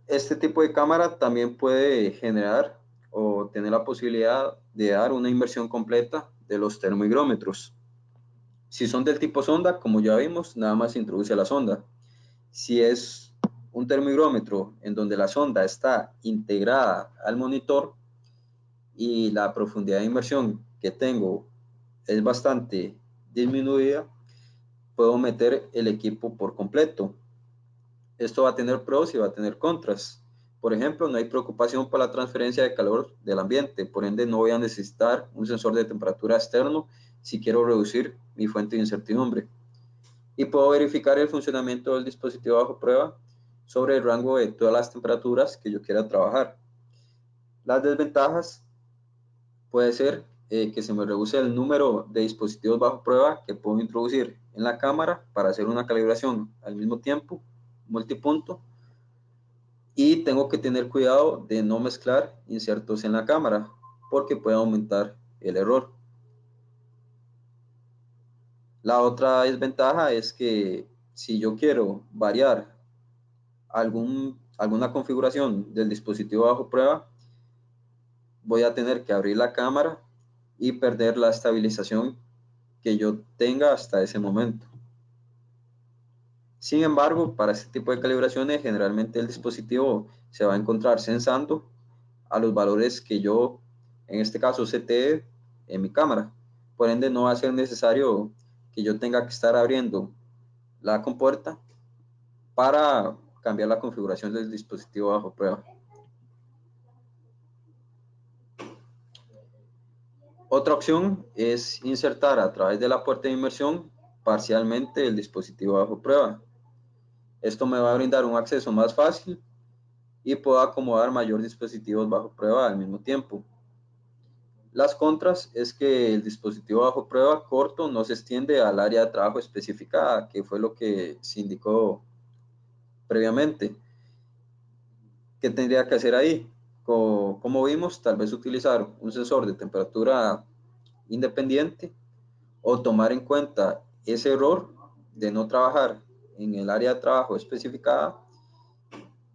Este tipo de cámara también puede generar o tener la posibilidad de dar una inversión completa de los termohigrómetros. Si son del tipo sonda, como ya vimos, nada más se introduce la sonda. Si es un termohigrómetro en donde la sonda está integrada al monitor y la profundidad de inmersión que tengo es bastante disminuida, puedo meter el equipo por completo. Esto va a tener pros y va a tener contras. Por ejemplo, no hay preocupación por la transferencia de calor del ambiente, por ende no voy a necesitar un sensor de temperatura externo si quiero reducir mi fuente de incertidumbre. Y puedo verificar el funcionamiento del dispositivo bajo prueba sobre el rango de todas las temperaturas que yo quiera trabajar. Las desventajas puede ser que se me reduce el número de dispositivos bajo prueba que puedo introducir en la cámara para hacer una calibración al mismo tiempo, multipunto, y tengo que tener cuidado de no mezclar insertos en la cámara porque puede aumentar el error. La otra desventaja es que si yo quiero variar alguna configuración del dispositivo bajo prueba, voy a tener que abrir la cámara y perder la estabilización que yo tenga hasta ese momento. Sin embargo, para este tipo de calibraciones, generalmente el dispositivo se va a encontrar sensando a los valores que yo, en este caso, setee en mi cámara. Por ende, no va a ser necesario que yo tenga que estar abriendo la compuerta para cambiar la configuración del dispositivo bajo prueba. Otra opción es insertar a través de la puerta de inmersión parcialmente el dispositivo bajo prueba. Esto me va a brindar un acceso más fácil y puedo acomodar mayor dispositivos bajo prueba al mismo tiempo. Las contras es que el dispositivo bajo prueba corto no se extiende al área de trabajo especificada, que fue lo que se indicó previamente. ¿Qué tendría que hacer ahí? Como vimos, tal vez utilizar un sensor de temperatura independiente o tomar en cuenta ese error de no trabajar en el área de trabajo especificada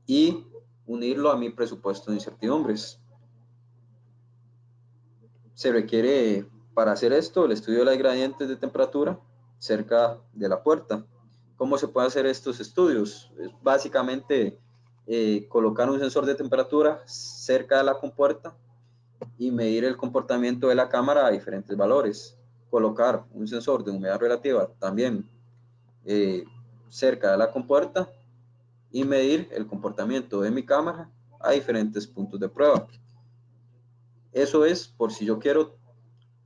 y unirlo a mi presupuesto de incertidumbres. Se requiere para hacer esto el estudio de los gradientes de temperatura cerca de la puerta. ¿Cómo se pueden hacer estos estudios? Es básicamente colocar un sensor de temperatura cerca de la compuerta y medir el comportamiento de la cámara a diferentes valores. Colocar un sensor de humedad relativa también cerca de la compuerta y medir el comportamiento de mi cámara a diferentes puntos de prueba. Eso es por si yo quiero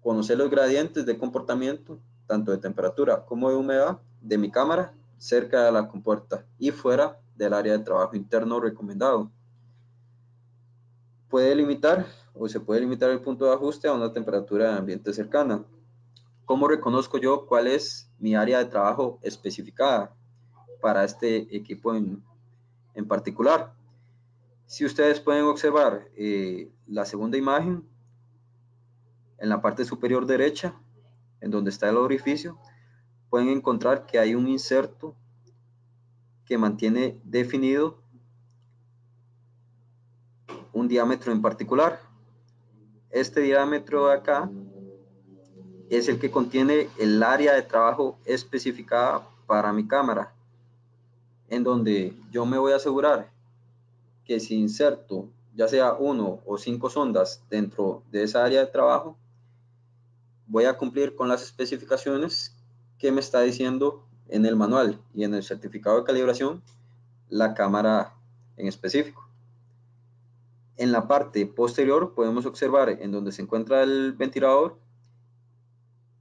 conocer los gradientes de comportamiento, tanto de temperatura como de humedad, de mi cámara cerca de la compuerta y fuera del área de trabajo interno recomendado. Se puede limitar el punto de ajuste a una temperatura de ambiente cercana. ¿Cómo reconozco yo cuál es mi área de trabajo especificada para este equipo en particular? Si ustedes pueden observar la segunda imagen, en la parte superior derecha, en donde está el orificio, pueden encontrar que hay un inserto que mantiene definido un diámetro en particular. Este diámetro de acá es el que contiene el área de trabajo especificada para mi cámara, en donde yo me voy a asegurar que si inserto ya sea 1 o 5 sondas dentro de esa área de trabajo, voy a cumplir con las especificaciones que me está diciendo en el manual y en el certificado de calibración la cámara en específico. En la parte posterior podemos observar en donde se encuentra el ventilador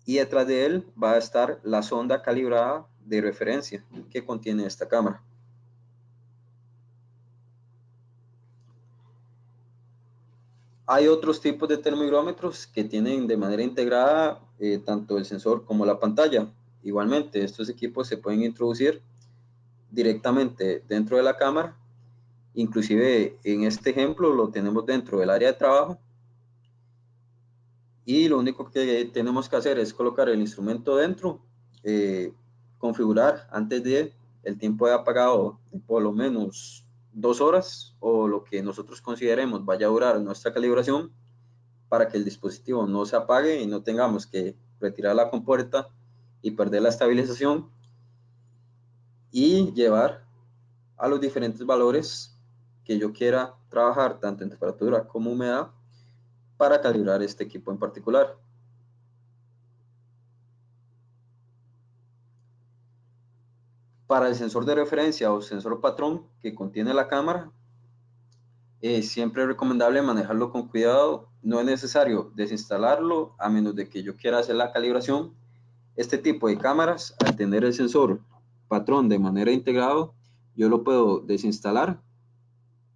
y detrás de él va a estar la sonda calibrada de referencia que contiene esta cámara. Hay otros tipos de termómetros que tienen de manera integrada tanto el sensor como la pantalla. Igualmente, estos equipos se pueden introducir directamente dentro de la cámara. Inclusive en este ejemplo lo tenemos dentro del área de trabajo y lo único que tenemos que hacer es colocar el instrumento dentro, configurar antes de el tiempo de apagado de por lo menos 2 horas o lo que nosotros consideremos vaya a durar nuestra calibración para que el dispositivo no se apague y no tengamos que retirar la compuerta y perder la estabilización y llevar a los diferentes valores que yo quiera trabajar tanto en temperatura como humedad para calibrar este equipo en particular. Para el sensor de referencia o sensor patrón que contiene la cámara, siempre es recomendable manejarlo con cuidado. No es necesario desinstalarlo a menos de que yo quiera hacer la calibración. Este tipo de cámaras, al tener el sensor patrón de manera integrado, yo lo puedo desinstalar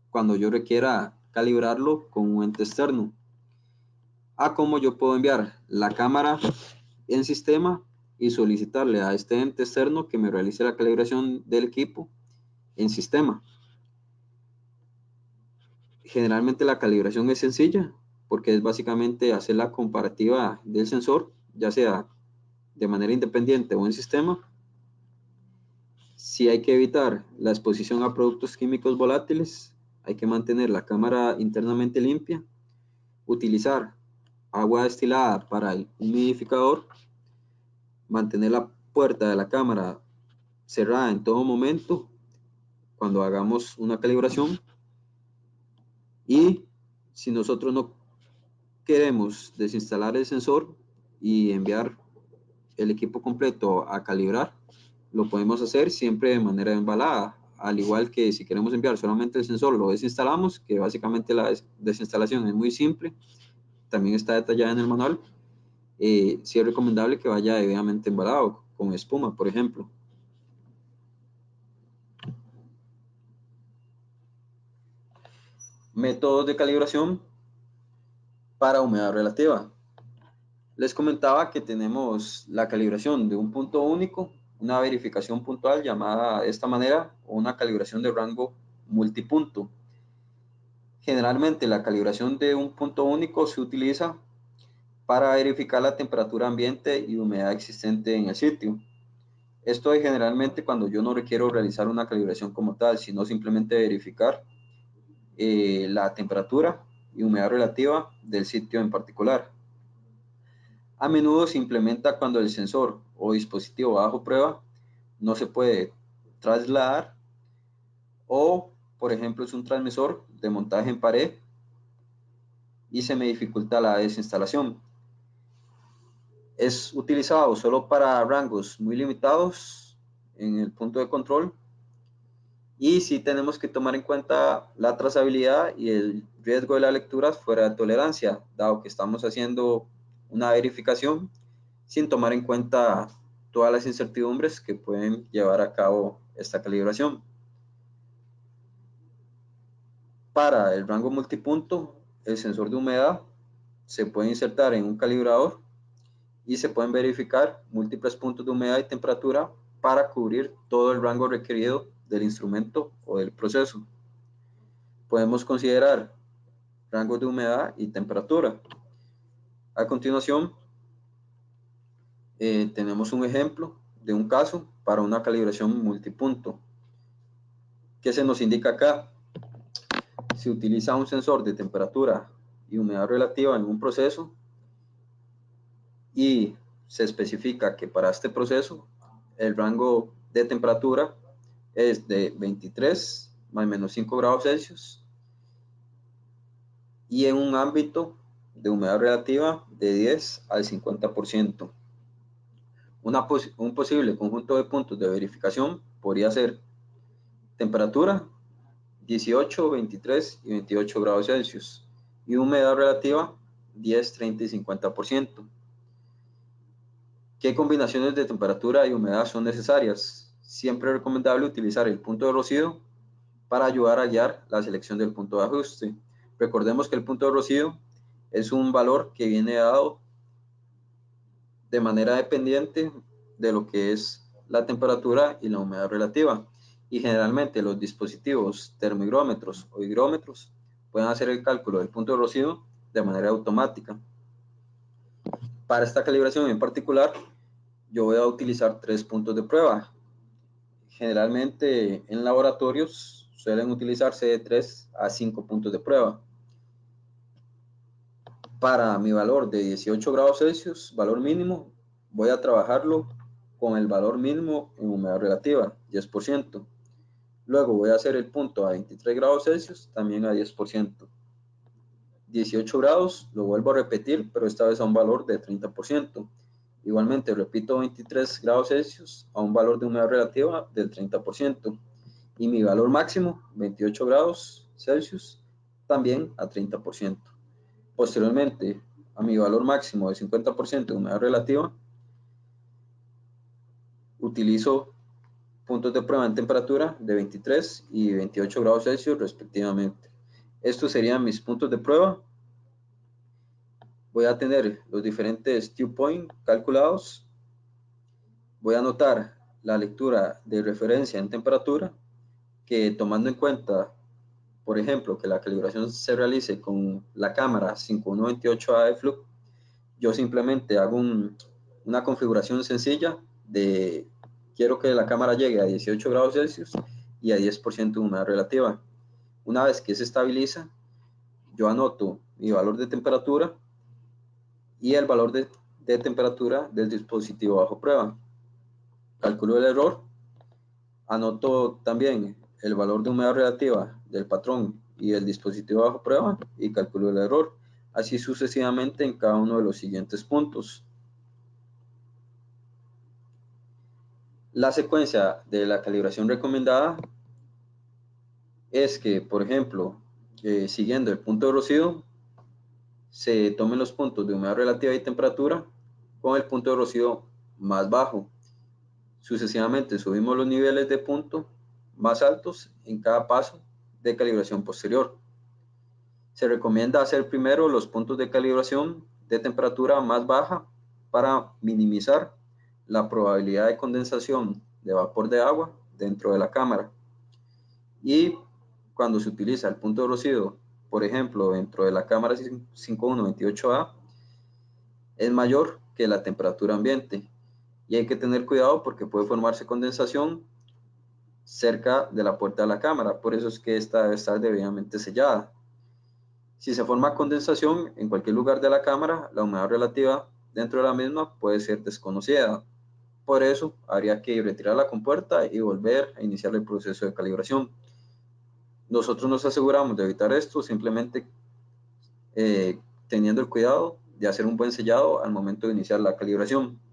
cuando yo requiera calibrarlo con un ente externo. Como yo puedo enviar la cámara en sistema y solicitarle a este ente externo que me realice la calibración del equipo en sistema. Generalmente la calibración es sencilla porque es básicamente hacer la comparativa del sensor, ya sea de manera independiente o en sistema. Si hay que evitar la exposición a productos químicos volátiles, hay que mantener la cámara internamente limpia, utilizar agua destilada para el humidificador, mantener la puerta de la cámara cerrada en todo momento cuando hagamos una calibración, y si nosotros no queremos desinstalar el sensor y enviar el equipo completo a calibrar, lo podemos hacer siempre de manera embalada, al igual que si queremos enviar solamente el sensor, lo desinstalamos, que básicamente la desinstalación es muy simple, también está detallada en el manual. Sí es recomendable que vaya debidamente embalado, con espuma, por ejemplo. Métodos de calibración para humedad relativa. Les comentaba que tenemos la calibración de un punto único, una verificación puntual llamada de esta manera, o una calibración de rango multipunto. Generalmente la calibración de un punto único se utiliza para verificar la temperatura ambiente y humedad existente en el sitio. Esto es generalmente cuando yo no requiero realizar una calibración como tal, sino simplemente verificar la temperatura y humedad relativa del sitio en particular. A menudo se implementa cuando el sensor o dispositivo bajo prueba no se puede trasladar o, por ejemplo, es un transmisor de montaje en pared y se me dificulta la desinstalación. Es utilizado solo para rangos muy limitados en el punto de control y sí tenemos que tomar en cuenta la trazabilidad y el riesgo de la lectura fuera de tolerancia, dado que estamos haciendo una verificación sin tomar en cuenta todas las incertidumbres que pueden llevar a cabo esta calibración. Para el rango multipunto, el sensor de humedad se puede insertar en un calibrador y se pueden verificar múltiples puntos de humedad y temperatura para cubrir todo el rango requerido del instrumento o del proceso. Podemos considerar rangos de humedad y temperatura. A continuación, tenemos un ejemplo de un caso para una calibración multipunto. ¿Qué se nos indica acá? Se utiliza un sensor de temperatura y humedad relativa en un proceso y se especifica que para este proceso el rango de temperatura es de 23 más menos 5 grados Celsius y en un ámbito de humedad relativa de 10 al 50%. Un posible conjunto de puntos de verificación podría ser temperatura 18, 23 y 28 grados Celsius y humedad relativa 10, 30 y 50%. ¿Qué combinaciones de temperatura y humedad son necesarias? Siempre es recomendable utilizar el punto de rocío para ayudar a guiar la selección del punto de ajuste. Recordemos que el punto de rocío es un valor que viene dado de manera dependiente de lo que es la temperatura y la humedad relativa. Y generalmente los dispositivos termohigrómetros o higrómetros pueden hacer el cálculo del punto de rocío de manera automática. Para esta calibración en particular, yo voy a utilizar 3 puntos de prueba. Generalmente en laboratorios suelen utilizarse de 3 a 5 puntos de prueba. Para mi valor de 18 grados Celsius, valor mínimo, voy a trabajarlo con el valor mínimo en humedad relativa, 10%. Luego voy a hacer el punto a 23 grados Celsius, también a 10%. 18 grados, lo vuelvo a repetir, pero esta vez a un valor de 30%. Igualmente, repito 23 grados Celsius a un valor de humedad relativa del 30%. Y mi valor máximo, 28 grados Celsius, también a 30%. Posteriormente, a mi valor máximo de 50% de humedad relativa, utilizo puntos de prueba en temperatura de 23 y 28 grados Celsius respectivamente. Estos serían mis puntos de prueba. Voy a tener los diferentes dew point calculados. Voy a anotar la lectura de referencia en temperatura, que tomando en cuenta, por ejemplo, que la calibración se realice con la cámara 5128A de Fluke, yo simplemente hago una configuración sencilla de quiero que la cámara llegue a 18 grados Celsius y a 10% de humedad relativa. Una vez que se estabiliza, yo anoto mi valor de temperatura y el valor de temperatura del dispositivo bajo prueba. Calculo el error, anoto también el valor de humedad relativa del patrón y el dispositivo bajo prueba y calculo el error. Así sucesivamente en cada uno de los siguientes puntos. La secuencia de la calibración recomendada es que, por ejemplo, siguiendo el punto de rocío, se tomen los puntos de humedad relativa y temperatura con el punto de rocío más bajo Sucesivamente subimos los niveles de punto más altos en cada paso de calibración posterior. Se recomienda hacer primero los puntos de calibración de temperatura más baja para minimizar la probabilidad de condensación de vapor de agua dentro de la cámara. Y cuando se utiliza el punto de rocido, por ejemplo, dentro de la cámara 5128A, es mayor que la temperatura ambiente. Y hay que tener cuidado porque puede formarse condensación cerca de la puerta de la cámara. Por eso es que esta debe estar debidamente sellada. Si se forma condensación en cualquier lugar de la cámara, la humedad relativa dentro de la misma puede ser desconocida. Por eso habría que retirar la compuerta y volver a iniciar el proceso de calibración. Nosotros nos aseguramos de evitar esto simplemente teniendo el cuidado de hacer un buen sellado al momento de iniciar la calibración.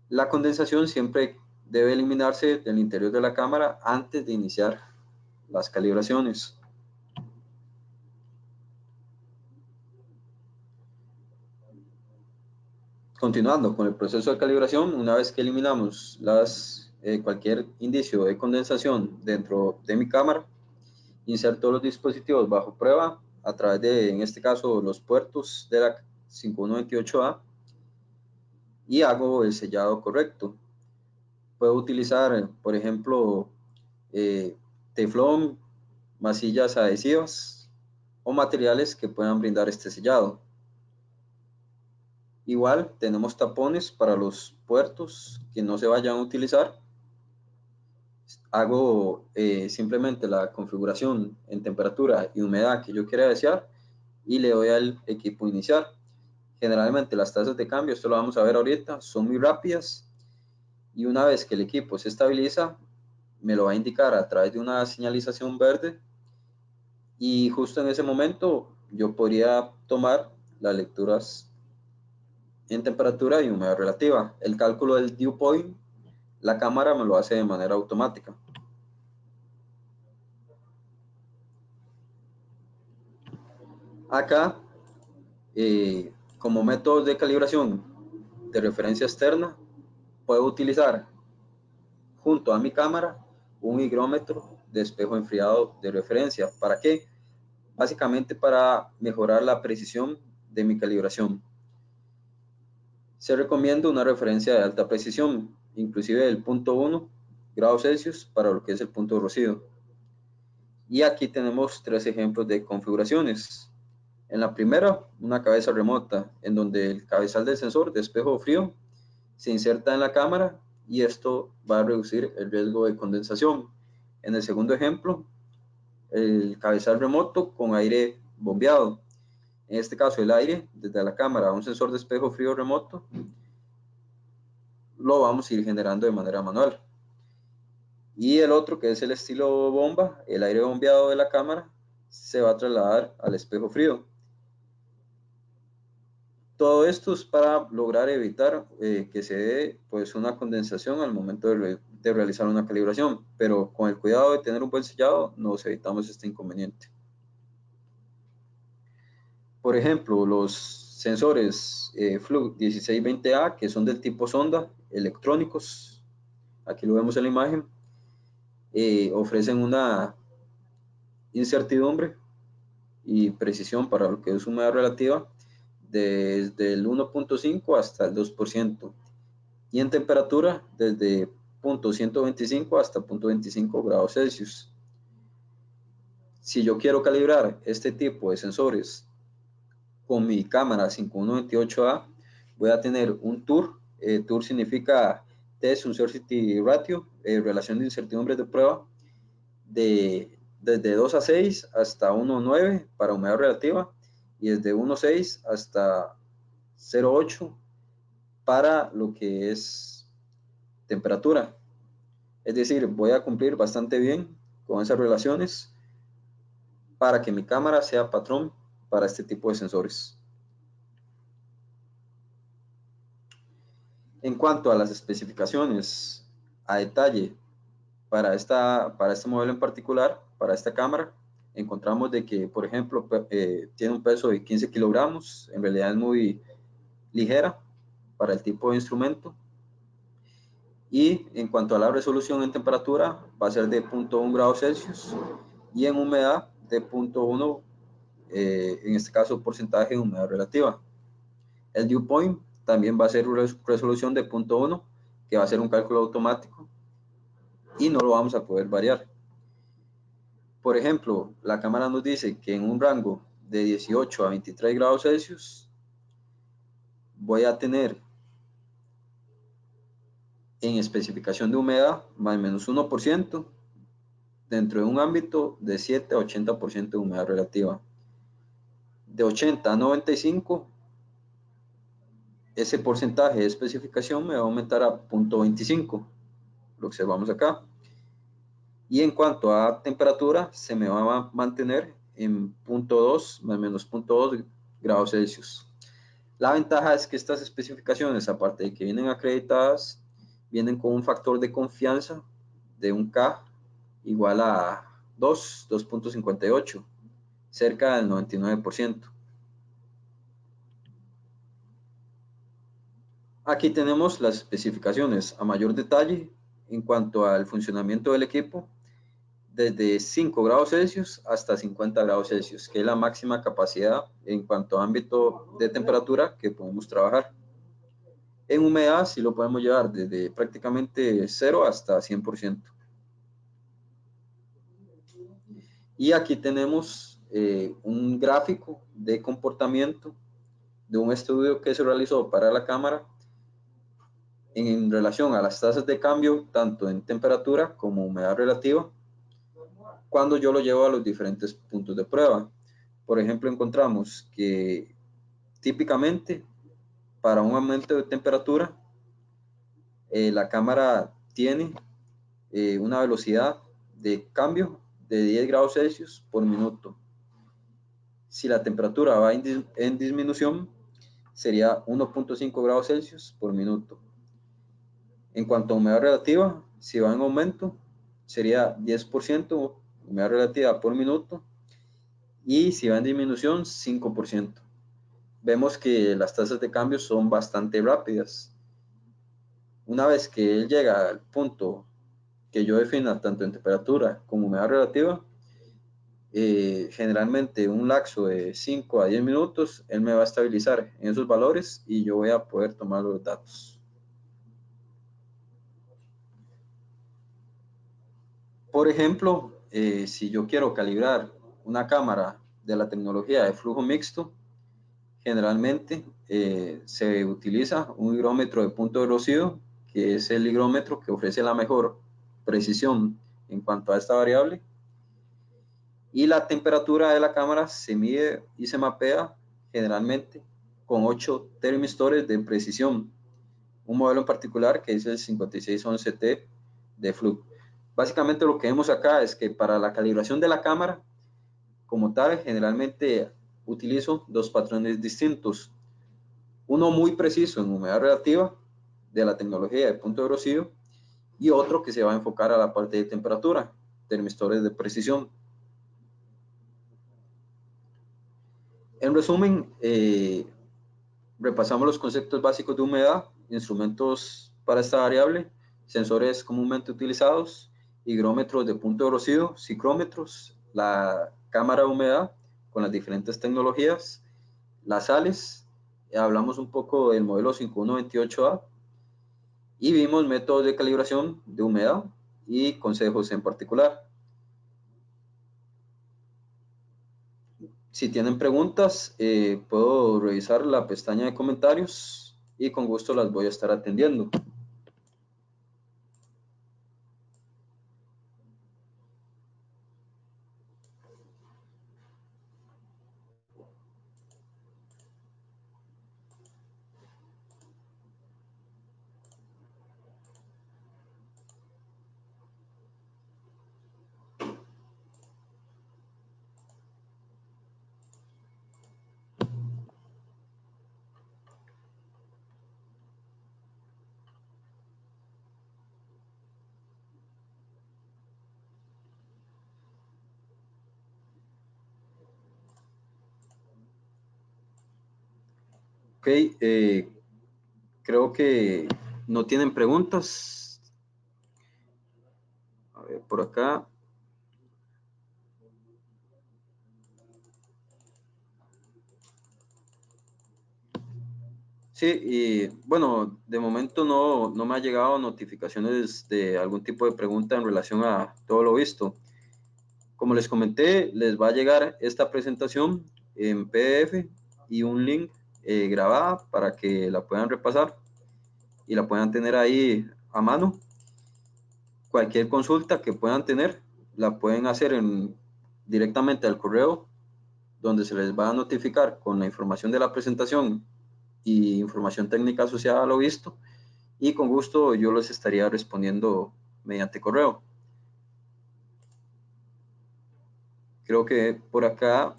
La condensación siempre debe eliminarse del interior de la cámara antes de iniciar las calibraciones. Continuando con el proceso de calibración, una vez que eliminamos cualquier indicio de condensación dentro de mi cámara, inserto los dispositivos bajo prueba a través de, en este caso, los puertos de la 5128A y hago el sellado correcto. Puedo utilizar, por ejemplo, teflón, masillas adhesivas o materiales que puedan brindar este sellado. Igual tenemos tapones para los puertos que no se vayan a utilizar. Hago simplemente la configuración en temperatura y humedad que yo quiera desear y le doy al equipo iniciar. Generalmente las tasas de cambio, esto lo vamos a ver ahorita, son muy rápidas y una vez que el equipo se estabiliza, me lo va a indicar a través de una señalización verde y justo en ese momento yo podría tomar las lecturas en temperatura y humedad relativa. El cálculo del dew point, la cámara me lo hace de manera automática. Acá, como método de calibración de referencia externa, puedo utilizar junto a mi cámara un higrómetro de espejo enfriado de referencia. ¿Para qué? Básicamente para mejorar la precisión de mi calibración. Se recomienda una referencia de alta precisión, inclusive el 0.1 grados Celsius para lo que es el punto de rocido. Y aquí tenemos 3 ejemplos de configuraciones. En la primera, una cabeza remota, en donde el cabezal del sensor de espejo frío se inserta en la cámara y esto va a reducir el riesgo de condensación. En el segundo ejemplo, el cabezal remoto con aire bombeado. En este caso, el aire desde la cámara a un sensor de espejo frío remoto lo vamos a ir generando de manera manual. Y el otro, que es el estilo bomba, el aire bombeado de la cámara se va a trasladar al espejo frío. Todo esto es para lograr evitar que se dé pues, una condensación al momento de realizar una calibración, pero con el cuidado de tener un buen sellado nos evitamos este inconveniente. Por ejemplo, los sensores Flux 1620A, que son del tipo sonda, electrónicos, aquí lo vemos en la imagen, ofrecen una incertidumbre y precisión para lo que es humedad relativa desde el 1.5 hasta el 2% y en temperatura desde 0.125 hasta 0.25 grados Celsius. Si yo quiero calibrar este tipo de sensores con mi cámara 5128A, voy a tener un TUR. TUR significa Test Uncertainty Ratio, relación de incertidumbre de prueba, desde 2 a 6 hasta 1,9 para humedad relativa y desde 1,6 hasta 0,8 para lo que es temperatura. Es decir, voy a cumplir bastante bien con esas relaciones para que mi cámara sea patrón para este tipo de sensores. En cuanto a las especificaciones a detalle para este modelo en particular, para esta cámara, encontramos de que, por ejemplo, tiene un peso de 15 kilogramos, en realidad es muy ligera para el tipo de instrumento. Y en cuanto a la resolución en temperatura, va a ser de 0.1 grados Celsius y en humedad de 0.1, en este caso porcentaje de humedad relativa. El dew point también va a ser resolución de 0.1, que va a ser un cálculo automático y no lo vamos a poder variar. Por ejemplo, la cámara nos dice que en un rango de 18 a 23 grados Celsius voy a tener en especificación de humedad más o menos 1% dentro de un ámbito de 7 a 80% de humedad relativa. De 80 a 95, ese porcentaje de especificación me va a aumentar a 0.25, lo observamos acá. Y en cuanto a temperatura, se me va a mantener en 0.2 más o menos 0.2 grados Celsius. La ventaja es que estas especificaciones, aparte de que vienen acreditadas, vienen con un factor de confianza de un K igual a 2.58, cerca del 99%. Aquí tenemos las especificaciones a mayor detalle en cuanto al funcionamiento del equipo, desde 5 grados Celsius hasta 50 grados Celsius, que es la máxima capacidad en cuanto a ámbito de temperatura que podemos trabajar. En humedad sí lo podemos llevar desde prácticamente 0 hasta 100%. Y aquí tenemos un gráfico de comportamiento de un estudio que se realizó para la cámara en relación a las tasas de cambio, tanto en temperatura como humedad relativa, cuando yo lo llevo a los diferentes puntos de prueba. Por ejemplo, encontramos que típicamente para un aumento de temperatura, la cámara tiene una velocidad de cambio de 10 grados Celsius por minuto. Si la temperatura va en disminución, sería 1.5 grados Celsius por minuto. En cuanto a humedad relativa, si va en aumento, sería 10% humedad relativa por minuto, y si va en disminución, 5%. Vemos que las tasas de cambio son bastante rápidas. Una vez que él llega al punto que yo defina tanto en temperatura como humedad relativa, generalmente un lapso de 5 a 10 minutos, él me va a estabilizar en esos valores y yo voy a poder tomar los datos. Por ejemplo, si yo quiero calibrar una cámara de la tecnología de flujo mixto, generalmente se utiliza un higrómetro de punto de rocío, que es el higrómetro que ofrece la mejor precisión en cuanto a esta variable. Y la temperatura de la cámara se mide y se mapea generalmente con 8 termistores de precisión. Un modelo en particular que es el 5611T de Fluke. Básicamente lo que vemos acá es que para la calibración de la cámara, como tal, generalmente utilizo dos patrones distintos. Uno muy preciso en humedad relativa de la tecnología de punto de rocío y otro que se va a enfocar a la parte de temperatura, termistores de precisión. En resumen, repasamos los conceptos básicos de humedad, instrumentos para esta variable, sensores comúnmente utilizados, higrómetros de punto de rocío, ciclómetros, la cámara de humedad con las diferentes tecnologías, las sales, hablamos un poco del modelo 5128A y vimos métodos de calibración de humedad y consejos en particular. Si tienen preguntas, puedo revisar la pestaña de comentarios y con gusto las voy a estar atendiendo. Ok, creo que no tienen preguntas. ver por acá. Sí, y bueno, de momento no me ha llegado notificaciones de algún tipo de pregunta en relación a todo lo visto. Como les comenté, les va a llegar esta presentación en PDF y un link grabada para que la puedan repasar y la puedan tener ahí a mano. Cualquier consulta que puedan tener, la pueden hacer directamente al correo, donde se les va a notificar con la información de la presentación y información técnica asociada a lo visto, y con gusto yo les estaría respondiendo mediante correo. Creo que por acá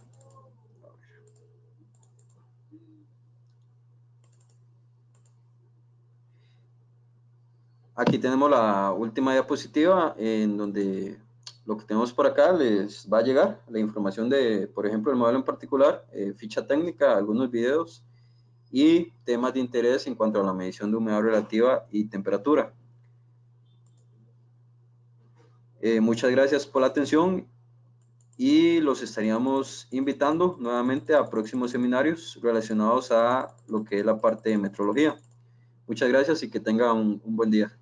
aquí tenemos la última diapositiva en donde lo que tenemos por acá les va a llegar la información de, por ejemplo, el modelo en particular, ficha técnica, algunos videos y temas de interés en cuanto a la medición de humedad relativa y temperatura. Muchas gracias por la atención y los estaríamos invitando nuevamente a próximos seminarios relacionados a lo que es la parte de metrología. Muchas gracias y que tengan un buen día.